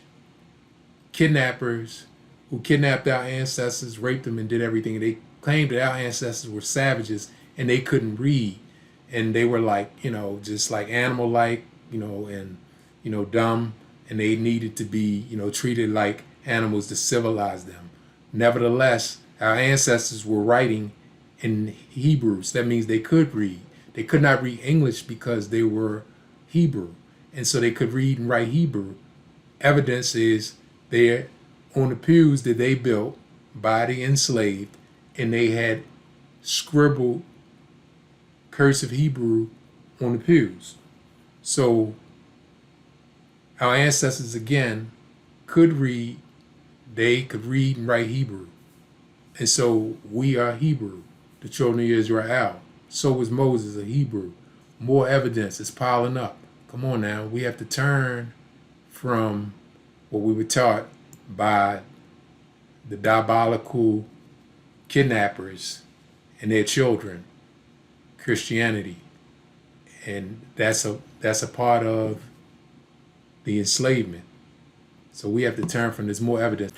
A: kidnappers who kidnapped our ancestors, raped them, and did everything. claimed that our ancestors were savages and they couldn't read, and they were like, just like animal like, and dumb, and they needed to be, treated like animals to civilize them. Nevertheless, our ancestors were writing in Hebrews. That means they could read. They could not read English because they were Hebrew, and so they could read and write Hebrew. Evidence is there on the pews that they built by the enslaved, and they had scribbled cursive Hebrew on the pews. So our ancestors again could read. They could read and write Hebrew, and so we are Hebrew, the children of Israel. So was Moses a Hebrew. More evidence is piling up. Come on now, we have to turn from what we were taught by the diabolical kidnappers and their children, Christianity, and that's a part of the enslavement. So we have to turn from this more evidence,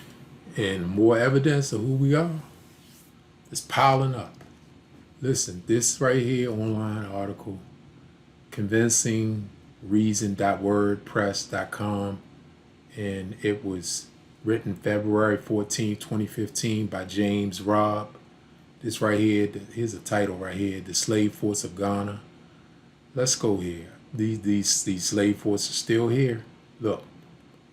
A: and more evidence of who we are is piling up. Listen, this right here online article, convincingreason.wordpress.com, and it was written February 14, 2015 by James Robb. This right here, here's a title right here, The Slave Force of Ghana. Let's go here. These slave forces are still here. Look,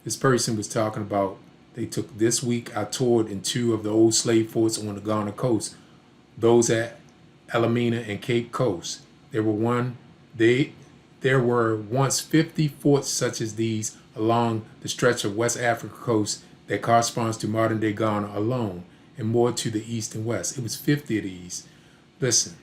A: this person was talking about, they took this week, I toured in 2 of the old slave forts on the Ghana coast, those at Elmina and Cape Coast. There were once 50 forts such as these along the stretch of West Africa coast that corresponds to modern day Ghana alone, and more to the east and west. It was 50 of these. Listen,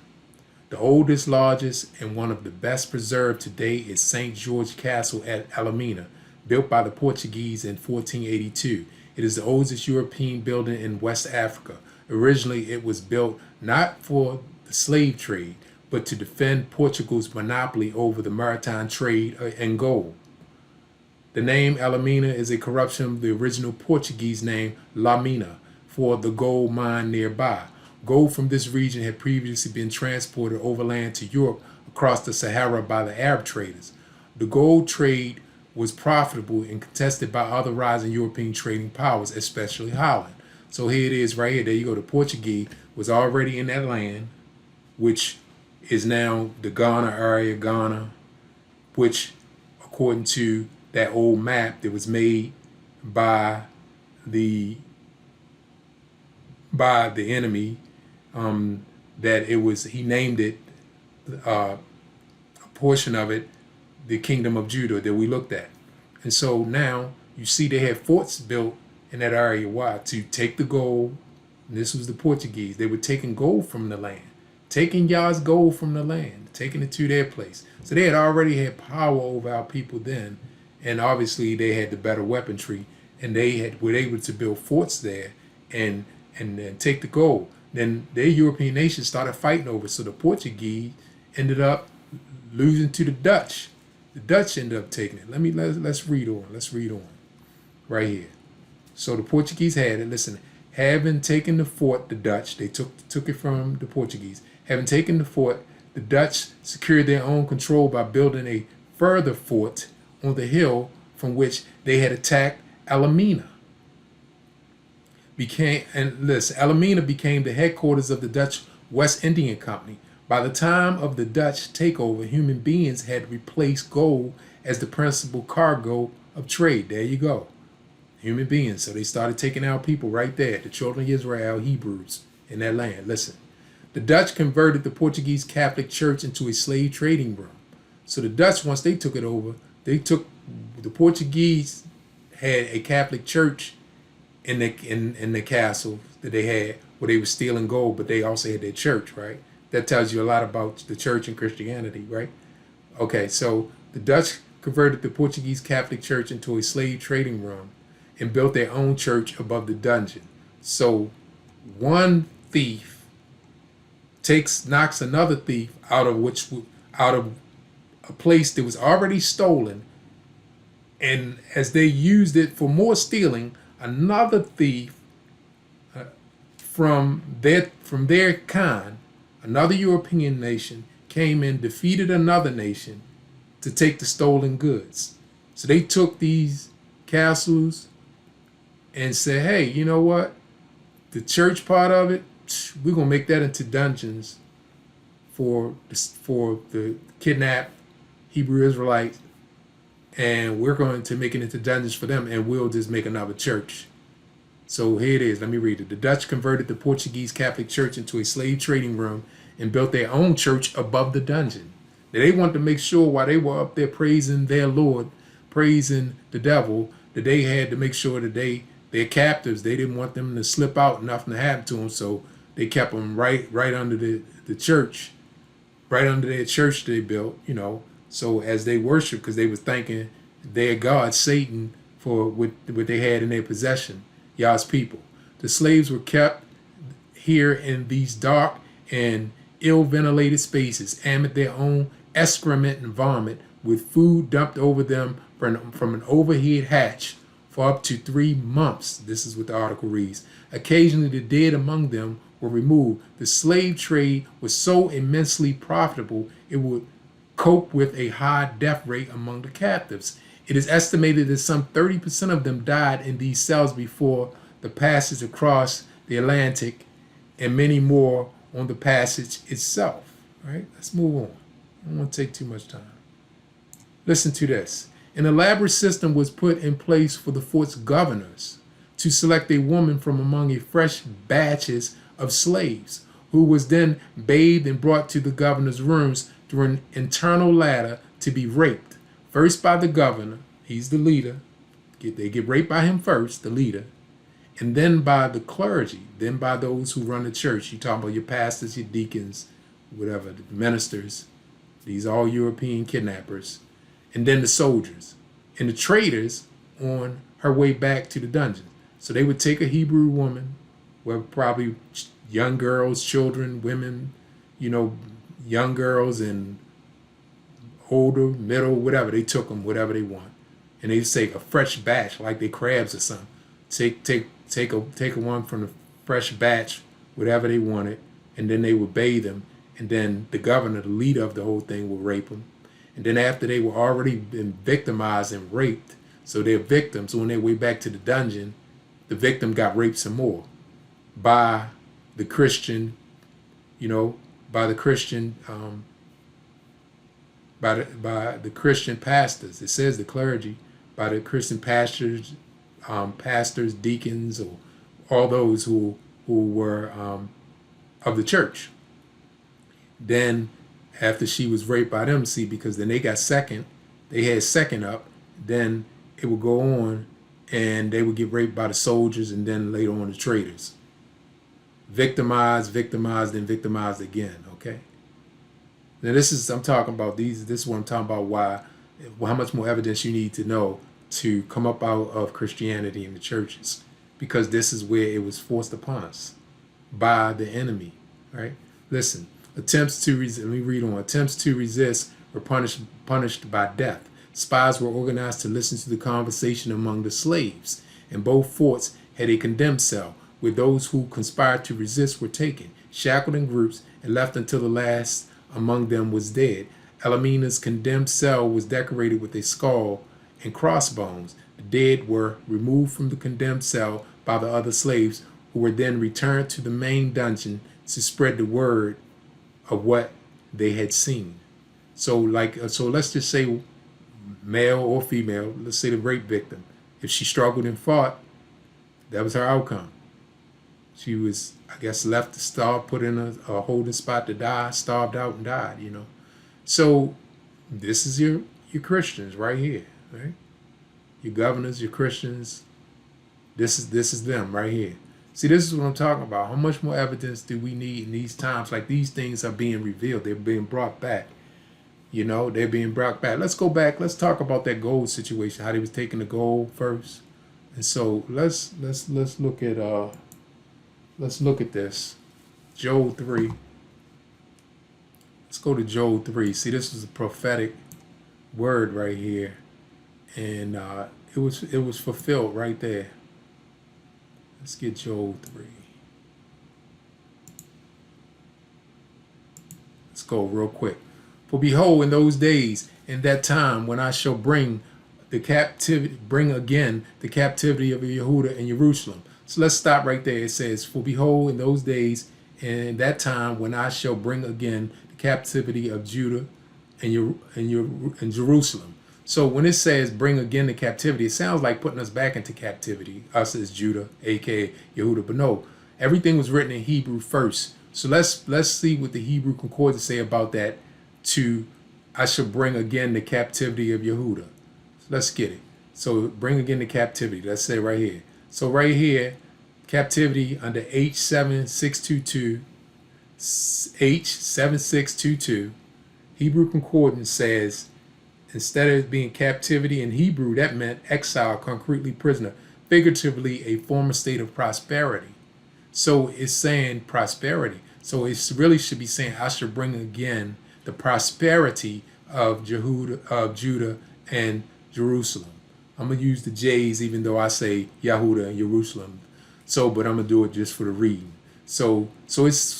A: the oldest, largest, and one of the best preserved today is St. George Castle at Elmina, built by the Portuguese in 1482. It is the oldest European building in West Africa. Originally, it was built not for the slave trade, but to defend Portugal's monopoly over the maritime trade in gold. The name Elmina is a corruption of the original Portuguese name La Mina, for the gold mine nearby. Gold from this region had previously been transported overland to Europe across the Sahara by the Arab traders. The gold trade was profitable and contested by other rising European trading powers, especially Holland. So here it is right here. There you go. The Portuguese was already in that land, which is now the Ghana area, Ghana, which according to that old map that was made by the enemy, that it was, he named it, a portion of it, the kingdom of Judah that we looked at. And so now you see they had forts built in that area. Why? To take the gold. And this was the Portuguese. They were taking gold from the land, taking y'all's gold from the land, taking it to their place. So they had already had power over our people then, and obviously they had the better weaponry, and they were able to build forts there and then take the gold. Then their European nations started fighting over it. So the Portuguese ended up losing to the Dutch. The Dutch ended up taking it. Let's read on. Let's read on. Right here. So the Portuguese had it. Listen, having taken the fort, the Dutch, they took it from the Portuguese. Having taken the fort, the Dutch secured their own control by building a further fort on the hill from which they had attacked Elmina. Elmina became the headquarters of the Dutch West Indian Company. By the time of the Dutch takeover, human beings had replaced gold as the principal cargo of trade. There you go. Human beings. So they started taking out people right there, the children of Israel, Hebrews in that land. Listen, the Dutch converted the Portuguese Catholic Church into a slave trading room. So the Dutch, once they took it over, the Portuguese had a Catholic church in the castle that they had, where they were stealing gold, but they also had their church, right? That tells you a lot about the church and Christianity, right? Okay, so the Dutch converted the Portuguese Catholic Church into a slave trading room and built their own church above the dungeon. So one thief knocks another thief out of a place that was already stolen, and as they used it for more stealing, another thief their kind, another European nation came and defeated another nation to take the stolen goods. So they took these castles and said, hey, you know what? The church part of it, we're gonna make that into dungeons for the kidnapped Hebrew Israelites, and we're going to make it into dungeons for them, and we'll just make another church. So here it is. Let me read it. The Dutch converted the Portuguese Catholic Church into a slave trading room and built their own church above the dungeon. Now, they wanted to make sure while they were up there praising their Lord, praising the devil, that they had to make sure that their captives, they didn't want them to slip out and nothing to happen to them. So they kept them right under the church, right under their church they built, So as they worshiped, because they was thanking their God, Satan, for what they had in their possession, Yah's people. The slaves were kept here in these dark and ill-ventilated spaces, amid their own excrement and vomit, with food dumped over them from an overhead hatch for up to 3 months. This is what the article reads. Occasionally, the dead among them were removed. The slave trade was so immensely profitable, it would cope with a high death rate among the captives. It is estimated that some 30% of them died in these cells before the passage across the Atlantic, and many more on the passage itself. All right, let's move on. I don't want to take too much time. Listen to this. An elaborate system was put in place for the fort's governors to select a woman from among a fresh batches of slaves, who was then bathed and brought to the governor's rooms through an internal ladder to be raped. First by the governor, he's the leader. They get raped by him first, the leader. And then by the clergy, then by those who run the church. You talking about your pastors, your deacons, whatever, the ministers. These are all European kidnappers. And then the soldiers. And the traders on her way back to the dungeon. So they would take a Hebrew woman, well, probably young girls, children, women, young girls and older, middle, whatever. They took them, whatever they want. And they take a fresh batch, like they crabs or something. Take a one from the fresh batch, whatever they wanted, and then they would bathe them. And then the governor, the leader of the whole thing, would rape them. And then after they were already been victimized and raped, so they're victims, on their way back to the dungeon, the victim got raped some more by the Christian, by the Christian pastors. It says the clergy, by the Christian pastors, deacons, or all those who were of the church. Then after she was raped by them, because then they got second, they had second up, then it would go on and they would get raped by the soldiers, and then later on the traders. Victimized, then victimized again, okay? Now this is what I'm talking about, how much more evidence you need to know to come up out of Christianity in the churches, because this is where it was forced upon us by the enemy, right? Listen, attempts to resist were punished by death. Spies were organized to listen to the conversation among the slaves, and both forts had a condemned cell where those who conspired to resist were taken, shackled in groups, and left until the last among them was dead. Elamina's condemned cell was decorated with a skull and crossbones. The dead were removed from the condemned cell by the other slaves, who were then returned to the main dungeon to spread the word of what they had seen. So let's just say male or female, let's say the rape victim, if she struggled and fought, that was her outcome. She was, I guess, left to starve, put in a holding spot to die, starved out and died, So this is your Christians right here, right? Your governors, your Christians, this is them right here. See, this is what I'm talking about. How much more evidence do we need in these times? Like, these things are being revealed. They're being brought back. They're being brought back. Let's go back. Let's talk about that gold situation, how they was taking the gold first. And so let's look at this. Joel 3. Let's go to Joel 3. See, this is a prophetic word right here. And it was fulfilled right there. Let's get Joel 3. go real quick. For behold, in those days, in that time, when I shall bring again the captivity of Yehuda and Jerusalem. So let's stop right there. It says, for behold, in those days, in that time, when I shall bring again the captivity of Judah and Jerusalem. So when it says bring again the captivity, it sounds like putting us back into captivity, us as Judah, aka Yehuda. But no, everything was written in Hebrew first. So let's see what the Hebrew concordance say about that. To I shall bring again the captivity of Yehuda. So let's get it. So bring again the captivity. Let's say right here. So right here, captivity under H7622, H7622. Hebrew concordance says, instead of it being captivity in Hebrew, that meant exile, concretely prisoner, figuratively a former state of prosperity. So it's saying prosperity. So it really should be saying, I should bring again the prosperity of Judah and Jerusalem. I'm going to use the J's even though I say Yehuda and Jerusalem. So, but I'm going to do it just for the reading. So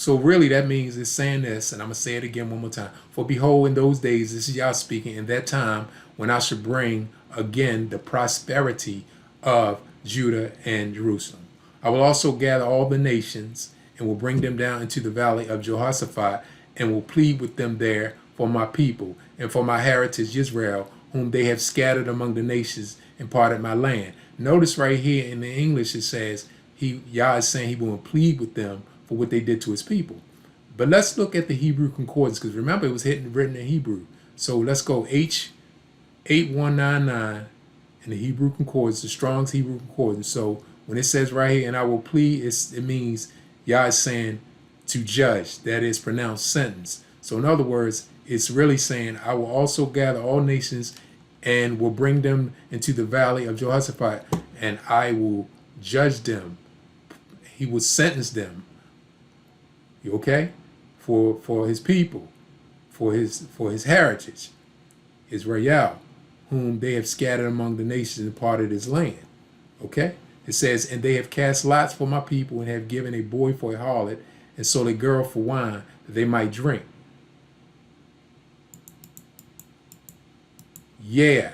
A: really that means it's saying this, and I'm going to say it again one more time. For behold, in those days, this is Yah speaking, in that time when I should bring again the prosperity of Judah and Jerusalem. I will also gather all the nations and will bring them down into the valley of Jehoshaphat and will plead with them there for my people and for my heritage Israel, whom they have scattered among the nations and parted my land. Notice right here in the English it says, Yah is saying he will plead with them for what they did to his people. But let's look at the Hebrew concordance, because remember it was written in Hebrew. So let's go H8199 in the Hebrew concordance, the Strong's Hebrew concordance. So when it says right here, and I will plead, it means Yah is saying to judge, that is pronounced sentence. So in other words, it's really saying, I will also gather all nations and will bring them into the valley of Jehoshaphat, and I will judge them. He will sentence them. Okay? For his people, for his heritage, Israel, whom they have scattered among the nations and parted his land. Okay? It says, and they have cast lots for my people and have given a boy for a harlot and sold a girl for wine that they might drink. Yeah.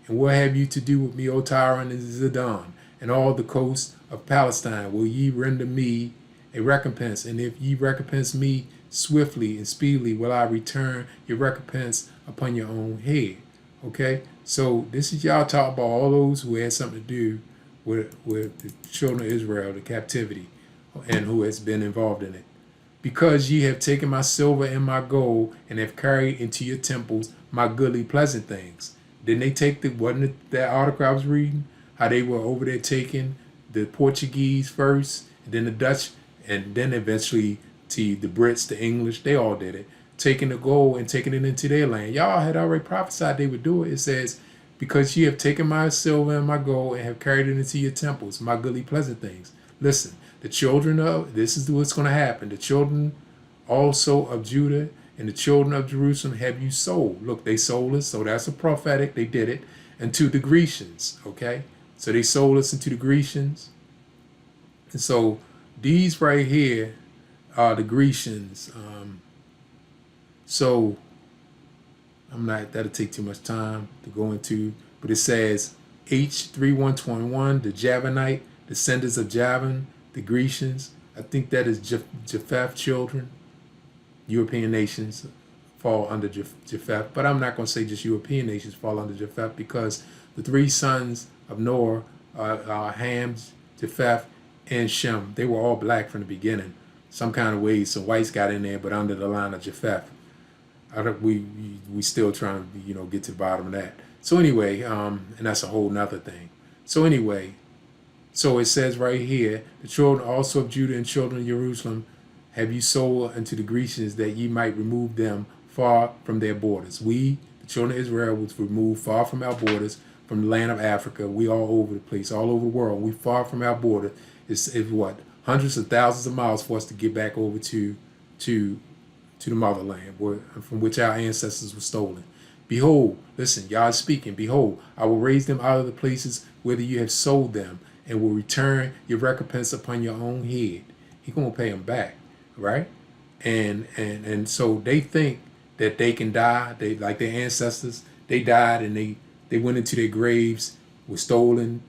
A: And what have you to do with me, O Tyre and Zidon, and all the coast of Palestine? Will ye render me a recompense? And if ye recompense me swiftly and speedily, will I return your recompense upon your own head. Okay? So this is y'all talk about all those who had something to do with the children of Israel, the captivity, and who has been involved in it. Because ye have taken my silver and my gold, and have carried into your temples my goodly pleasant things. Didn't they take wasn't it that article I was reading? How they were over there taking the Portuguese first, and then the Dutch, and then eventually to the Brits, the English, they all did it. Taking the gold and taking it into their land. Y'all had already prophesied they would do it. It says, because ye have taken my silver and my gold and have carried it into your temples, my goodly pleasant things. Listen, the children of, this is what's going to happen. The children also of Judah and the children of Jerusalem have you sold. Look, they sold us, so that's a prophetic, they did it. And to the Grecians, okay? So they sold us into the Grecians. And so these right here are the Grecians. So that'll take too much time to go into, but it says H3121, the Javanite, descendants of Javan, the Grecians. I think that is Japheth children. European nations fall under Japheth, but I'm not going to say just European nations fall under Japheth, because the three sons of Noah are Ham, Japheth, and Shem. They were all black from the beginning. Some kind of ways, some whites got in there, but under the line of Japheth. We still trying to get to the bottom of that. So anyway, and that's a whole nother thing. So anyway, so it says right here, the children also of Judah and children of Jerusalem have you sold unto the Grecians, that ye might remove them far from their borders. We, the children of Israel, was removed far from our borders, from the land of Africa. We all over the place, all over the world. We far from our border. It's what? Hundreds of thousands of miles for us to get back over to the motherland, from which our ancestors were stolen. Behold, listen, Yah is speaking. Behold, I will raise them out of the places whither you have sold them, and will return your recompense upon your own head. He's going to pay them back, right? and so they think that they can die. They like their ancestors. They died and they went into their graves with stolen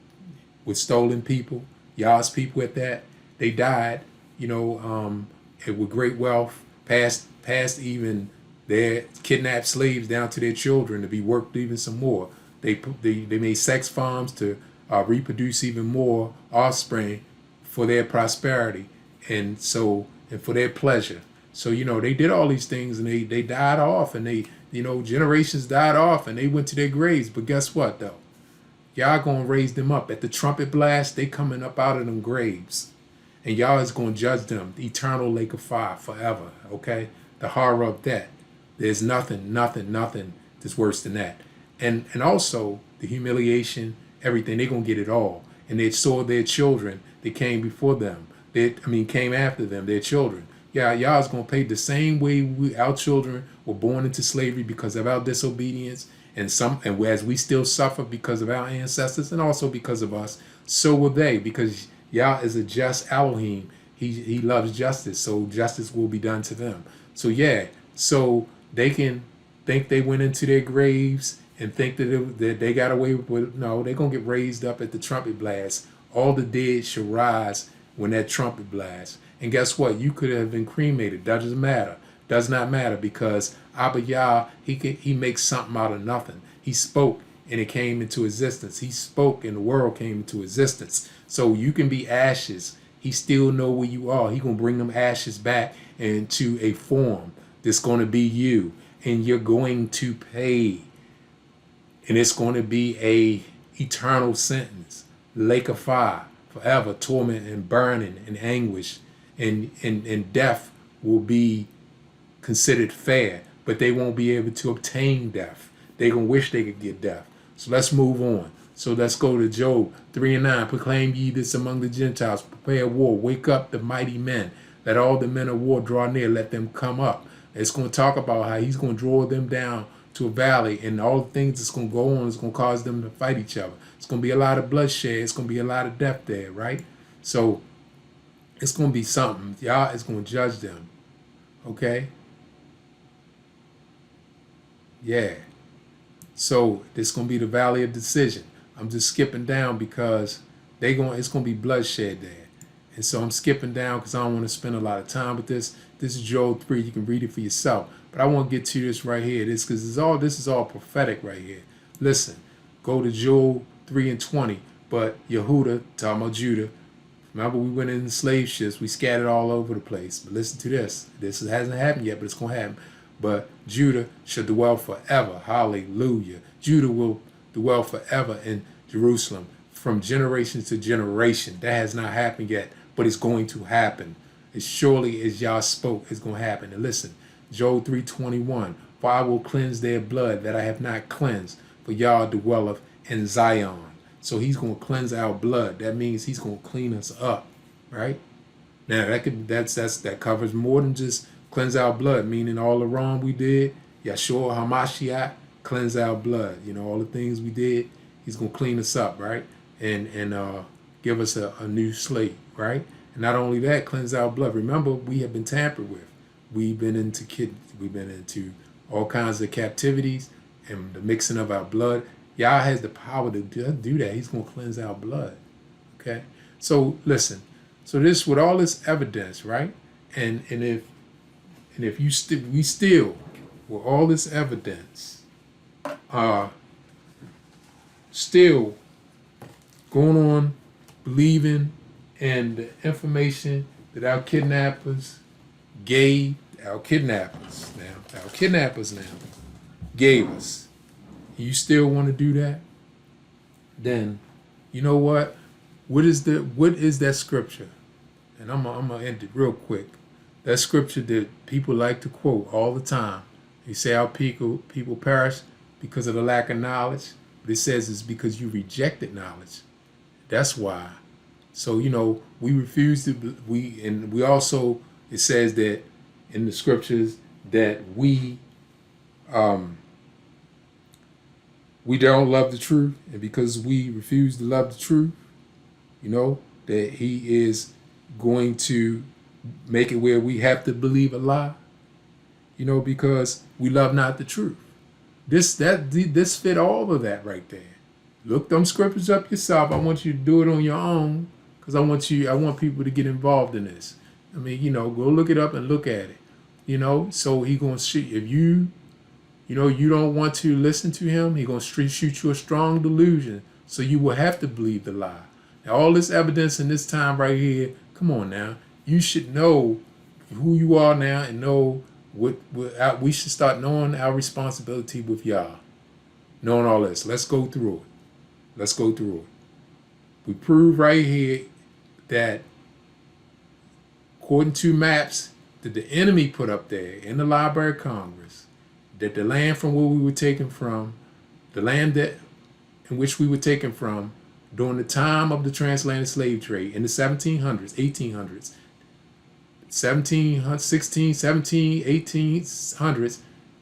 A: people, Yah's people at that. They died, you know, with great wealth, past even their kidnapped slaves down to their children to be worked even some more. They made sex farms to reproduce even more offspring for their prosperity and for their pleasure. So they did all these things and they died off and they generations died off and they went to their graves. But guess what though? Y'all gonna raise them up at the trumpet blast. They coming up out of them graves, and y'all is gonna judge them. The eternal lake of fire forever. Okay, the horror of that. There's nothing that's worse than that. And also the humiliation, everything. They gonna get it all. And they saw their children that came before them. Came after them. Their children. Yeah, y'all's gonna pay the same way our children were born into slavery because of our disobedience and as we still suffer because of our ancestors and also because of us, so will they, because Yah is a just Elohim. He loves justice, so justice will be done to them. So yeah, so they can think they went into their graves and think that they got away with no, they're gonna get raised up at the trumpet blast. All the dead shall rise when that trumpet blasts. And guess what? You could have been cremated. Doesn't matter. Does not matter because Abba Yah, he makes something out of nothing. He spoke and it came into existence. He spoke and the world came into existence. So you can be ashes. He still know where you are. He gonna bring them ashes back into a form that's gonna be you, and you're going to pay. And it's going to be a eternal sentence, lake of fire, forever torment and burning and anguish, and death will be considered fair, but they won't be able to obtain death. They're going to wish they could get death. So let's move on. So let's go to Job 3:9. Proclaim ye this among the Gentiles. Prepare war. Wake up the mighty men. Let all the men of war draw near. Let them come up. It's going to talk about how he's going to draw them down to a valley, and all the things that's going to go on is going to cause them to fight each other. It's going to be a lot of bloodshed. It's going to be a lot of death there, right? So it's going to be something. Yah is going to judge them. Okay? Yeah. So this going to be the valley of decision. I'm just skipping down because it's going to be bloodshed there. And so I'm skipping down because I don't want to spend a lot of time with this. This is Job 3. You can read it for yourself. But I want to get to this right here. This is all prophetic right here. Listen, go to Job 3:20. But Yehuda, talking about Judah, remember we went in the slave ships. We scattered all over the place. But listen to this. This hasn't happened yet, but it's going to happen. But Judah shall dwell forever. Hallelujah. Judah will dwell forever in Jerusalem from generation to generation. That has not happened yet, but it's going to happen. As surely as Yah spoke, it's going to happen. And listen, Job 3:21. For I will cleanse their blood that I have not cleansed, for Yah dwelleth in Zion. So he's going to cleanse our blood. That means he's going to clean us up, right? Now that covers more than just cleanse our blood, meaning all the wrong we did. Yahshua Hamashiach cleanse our blood. All the things we did, he's going to clean us up, right? And give us a new slate, right? And not only that, cleanse our blood. Remember, we have been tampered with. We've been into all kinds of captivities and the mixing of our blood. Yah has the power to do that. He's going to cleanse our blood. Okay? So listen. So this with all this evidence, right? And if we still with all this evidence still going on believing in the information that our kidnappers gave us, you still want to do that, then you know what? What is that scripture? And I'm gonna end it real quick. That scripture that people like to quote all the time. They say our people perish because of the lack of knowledge. But it says it's because you rejected knowledge. That's why. So we refuse to. We also, it says that in the scriptures that we don't love the truth, and because we refuse to love the truth, that he is going to make it where we have to believe a lie, because we love not the truth. This fit all of that right there. Look them scriptures up yourself. I want you to do it on your own because I want people to get involved in this. I mean, go look it up and look at it. So he gonna shoot if you don't want to listen to him. He gonna shoot you a strong delusion. So you will have to believe the lie. Now all this evidence in this time right here. Come on now, you should know who you are now and know what we should start knowing our responsibility with Yah. Knowing all this. Let's go through it. We prove right here that according to maps that the enemy put up there in the Library of Congress, that the land from where we were taken from, the land in which we were taken from during the time of the Transatlantic Slave Trade in the 1700s, 1800s, 16, 17, 1800s,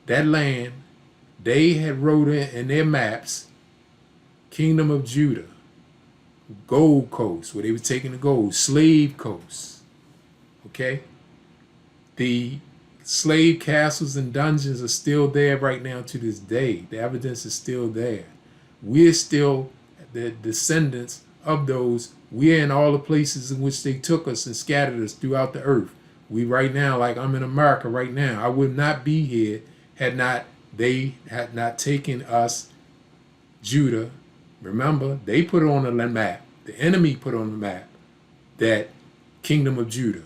A: that land, they had wrote in their maps, Kingdom of Judah, Gold Coast, where they were taking the gold, Slave Coast. Okay? The slave castles and dungeons are still there right now to this day. The evidence is still there. We're still the descendants of those. We're in all the places in which they took us and scattered us throughout the earth. We right now, like I'm in America right now, I would not be here had they not taken us, Judah. Remember, they put it on the map. The enemy put on the map that Kingdom of Judah.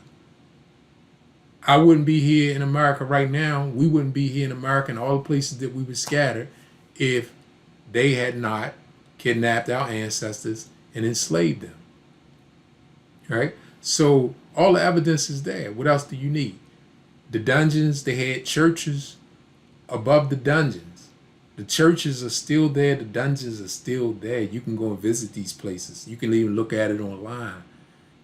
A: I wouldn't be here in America right now. We wouldn't be here in America and all the places that we were scattered if they had not kidnapped our ancestors and enslaved them. Right? So all the evidence is there. What else do you need? The dungeons, they had churches above the dungeons. The churches are still there. The dungeons are still there. You can go and visit these places. You can even look at it online.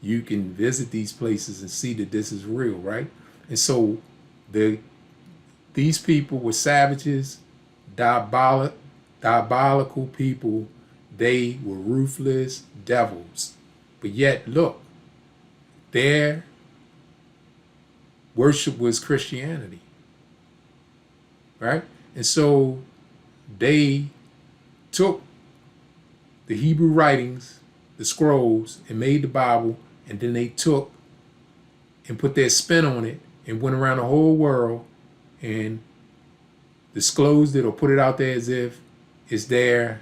A: You can visit these places and see that this is real, right? And so these people were savages, diabolical people. They were ruthless devils. But yet, look, their worship was Christianity, right? And so they took the Hebrew writings, the scrolls, and made the Bible, and then they took and put their spin on it and went around the whole world and disclosed it or put it out there as if it's their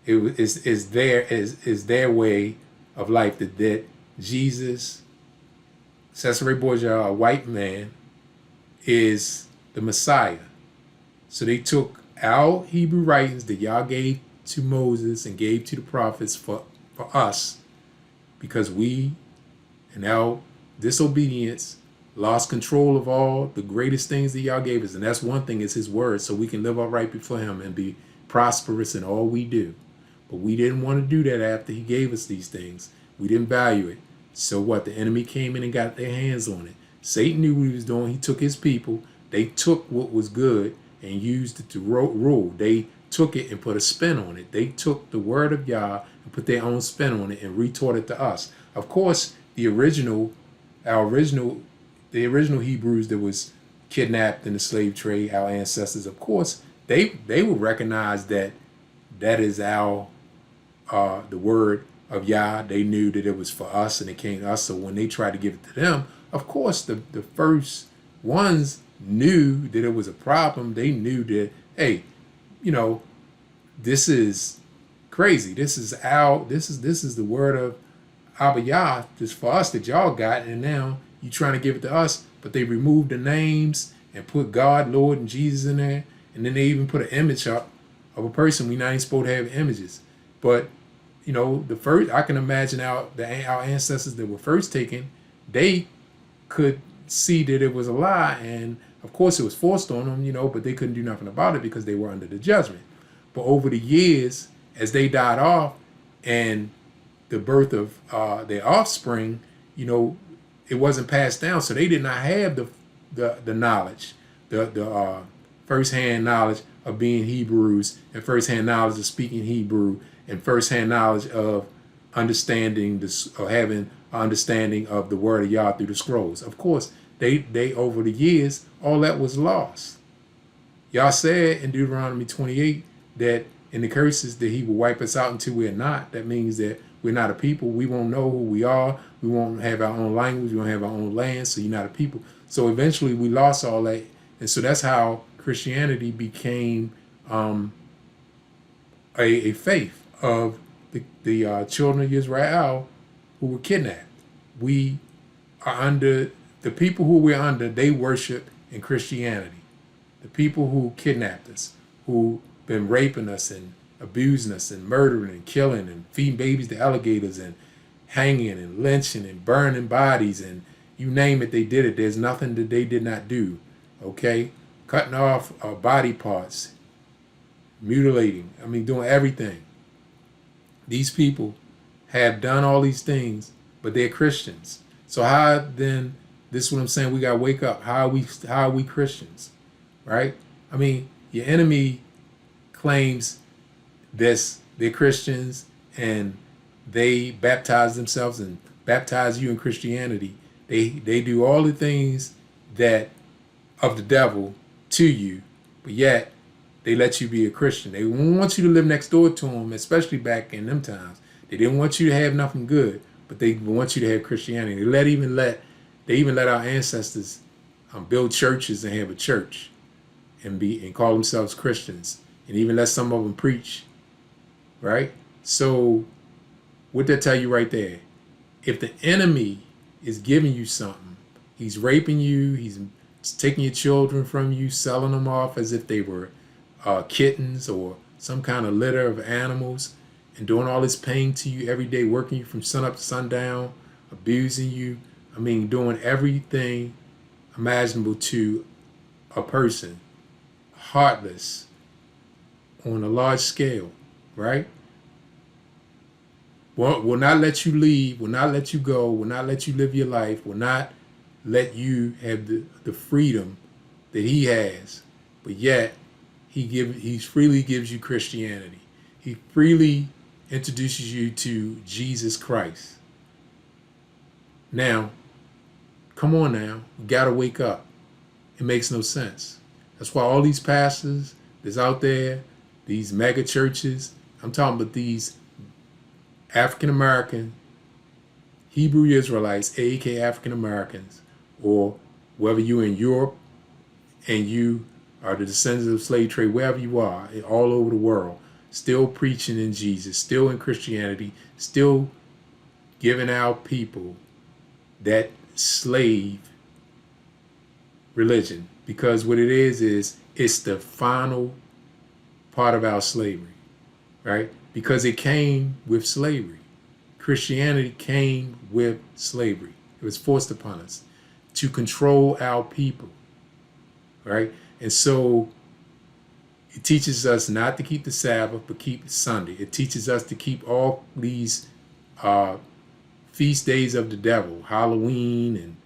A: their way of life, that Jesus, Cesare Borgia, a white man, is the Messiah. So they took our Hebrew writings that Yah gave to Moses and gave to the prophets for us, because we, in our disobedience, lost control of all the greatest things that Yah gave us. And that's one thing, is his word, so we can live upright before him and be prosperous in all we do. But we didn't want to do that after he gave us these things. We didn't value it. So what? The enemy came in and got their hands on it. Satan knew what he was doing. He took his people. They took what was good and used it to rule. They took it and put a spin on it. They took the word of Yah and put their own spin on it and retaught it to us. Of course, the original Hebrews that was kidnapped in the slave trade, our ancestors, of course, they would recognize that is our the word of Yah. They knew that it was for us and it came to us. So when they tried to give it to them, of course, the first ones knew that it was a problem. They knew that, hey, this is crazy. This is the word of Abba Yah, just for us that y'all got, and now you trying to give it to us. But they removed the names and put God, Lord, and Jesus in there, and then they even put an image up of a person. We not even supposed to have images. But the first, I can imagine our ancestors that were first taken, they could see that it was a lie, and of course it was forced on them, but they couldn't do nothing about it because they were under the judgment. But over the years, as they died off and the birth of their offspring, it wasn't passed down, so they did not have the knowledge, the first-hand knowledge of being Hebrews, and first-hand knowledge of speaking Hebrew, and first-hand knowledge of understanding this, or having understanding of the word of Yah through the scrolls. Of course, they over the years, all that was lost. Yah said in Deuteronomy 28 that in the curses that he will wipe us out until we're not. That means that we're not a people. We won't know who we are. We won't have our own language. We won't have our own land. So you're not a people. So eventually we lost all that. And so that's how Christianity became a faith of the children of Israel who were kidnapped. We are under, the people who we're under, they worship in Christianity. The people who kidnapped us, who been raping us and abusing us and murdering and killing and feeding babies to alligators and hanging and lynching and burning bodies and you name it, they did it. There's nothing that they did not do. Okay? Cutting off body parts, mutilating, doing everything. These people have done all these things, but they're Christians. So how then, this is what I'm saying, we gotta wake up. How are we Christians? Right? Your enemy claims this, they're Christians and they baptize themselves and baptize you in Christianity. They do all the things that of the devil to you, but yet they let you be a Christian. They want you to live next door to them, especially back in them times. They didn't want you to have nothing good, but they want you to have Christianity. They even let our ancestors build churches and have a church and call themselves Christians, and even let some of them preach. Right? So what that tell you right there? If the enemy is giving you something, he's raping you, he's taking your children from you, selling them off as if they were kittens or some kind of litter of animals, and doing all this pain to you every day, working you from sun up to sundown, abusing you, doing everything imaginable to a person, heartless, on a large scale, right? Will not let you leave, will not let you go, will not let you live your life, will not let you have the freedom that he has, but yet he freely gives you Christianity. He freely introduces you to Jesus Christ. Now, come on now, you gotta wake up. It makes no sense. That's why all these pastors that's out there, these mega churches, I'm talking about these African American, Hebrew Israelites, aka African Americans, or whether you're in Europe and you are the descendants of slave trade, wherever you are, all over the world, still preaching in Jesus, still in Christianity, still giving our people that slave religion. Because what it is it's the final part of our slavery, right? Because it came with slavery. Christianity came with slavery. It was forced upon us to control our people, right? And so it teaches us not to keep the Sabbath, but keep Sunday. It teaches us to keep all these feast days of the devil, Halloween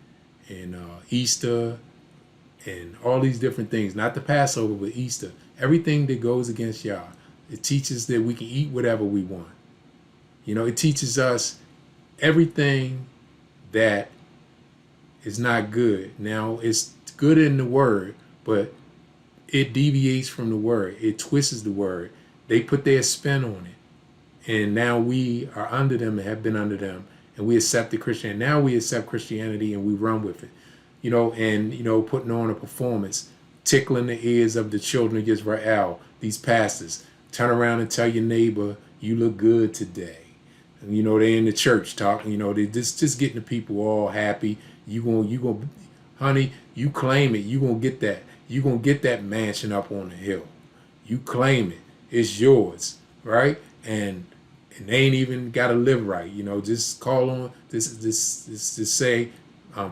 A: and Easter, and all these different things. Not the Passover, but Easter. Everything that goes against Yah. It teaches that we can eat whatever we want. It teaches us everything that is not good. Now, it's good in the word, but it deviates from the word. It twists the word. They put their spin on it. And now we are under them and have been under them. And we accept the Christian. Now we accept Christianity and we run with it. Putting on a performance, tickling the ears of the children of Israel, these pastors. Turn around and tell your neighbor, you look good today. And, they in the church talking, they just getting the people all happy. You gonna, honey, you claim it. You gonna get that. You gonna get that mansion up on the hill. You claim it. It's yours, right? And they ain't even gotta live right. Just call on this say,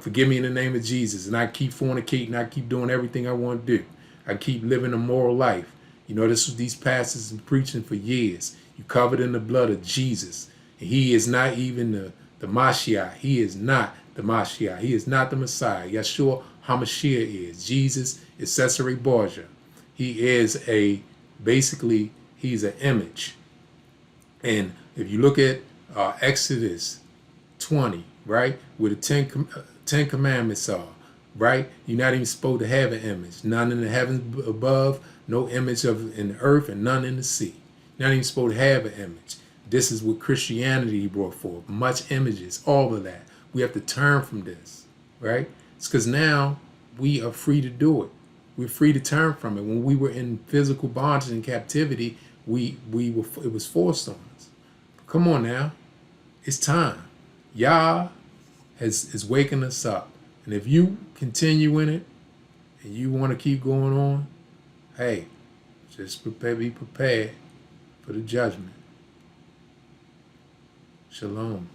A: forgive me in the name of Jesus, and I keep fornicating. I keep doing everything I want to do. I keep living a moral life. This was these pastors been preaching for years. You covered in the blood of Jesus. And he is not even the Mashiach. He is not the Mashiach. He is not the Messiah. Yeshua HaMashiach is. Jesus is Cesare Borgia. He is basically, he's an image. And if you look at Exodus 20, right? Where the Ten Commandments are, right? You're not even supposed to have an image. None in the heavens above, no image of in the earth, and none in the sea. You're not even supposed to have an image. This is what Christianity brought forth. Much images, all of that. We have to turn from this, right? It's because now we are free to do it. We're free to turn from it. When we were in physical bondage and captivity, it was forced on us. Come on now. It's time. Yah is waking us up. And if you continue in it and you want to keep going on, hey, just be prepared for the judgment. Shalom.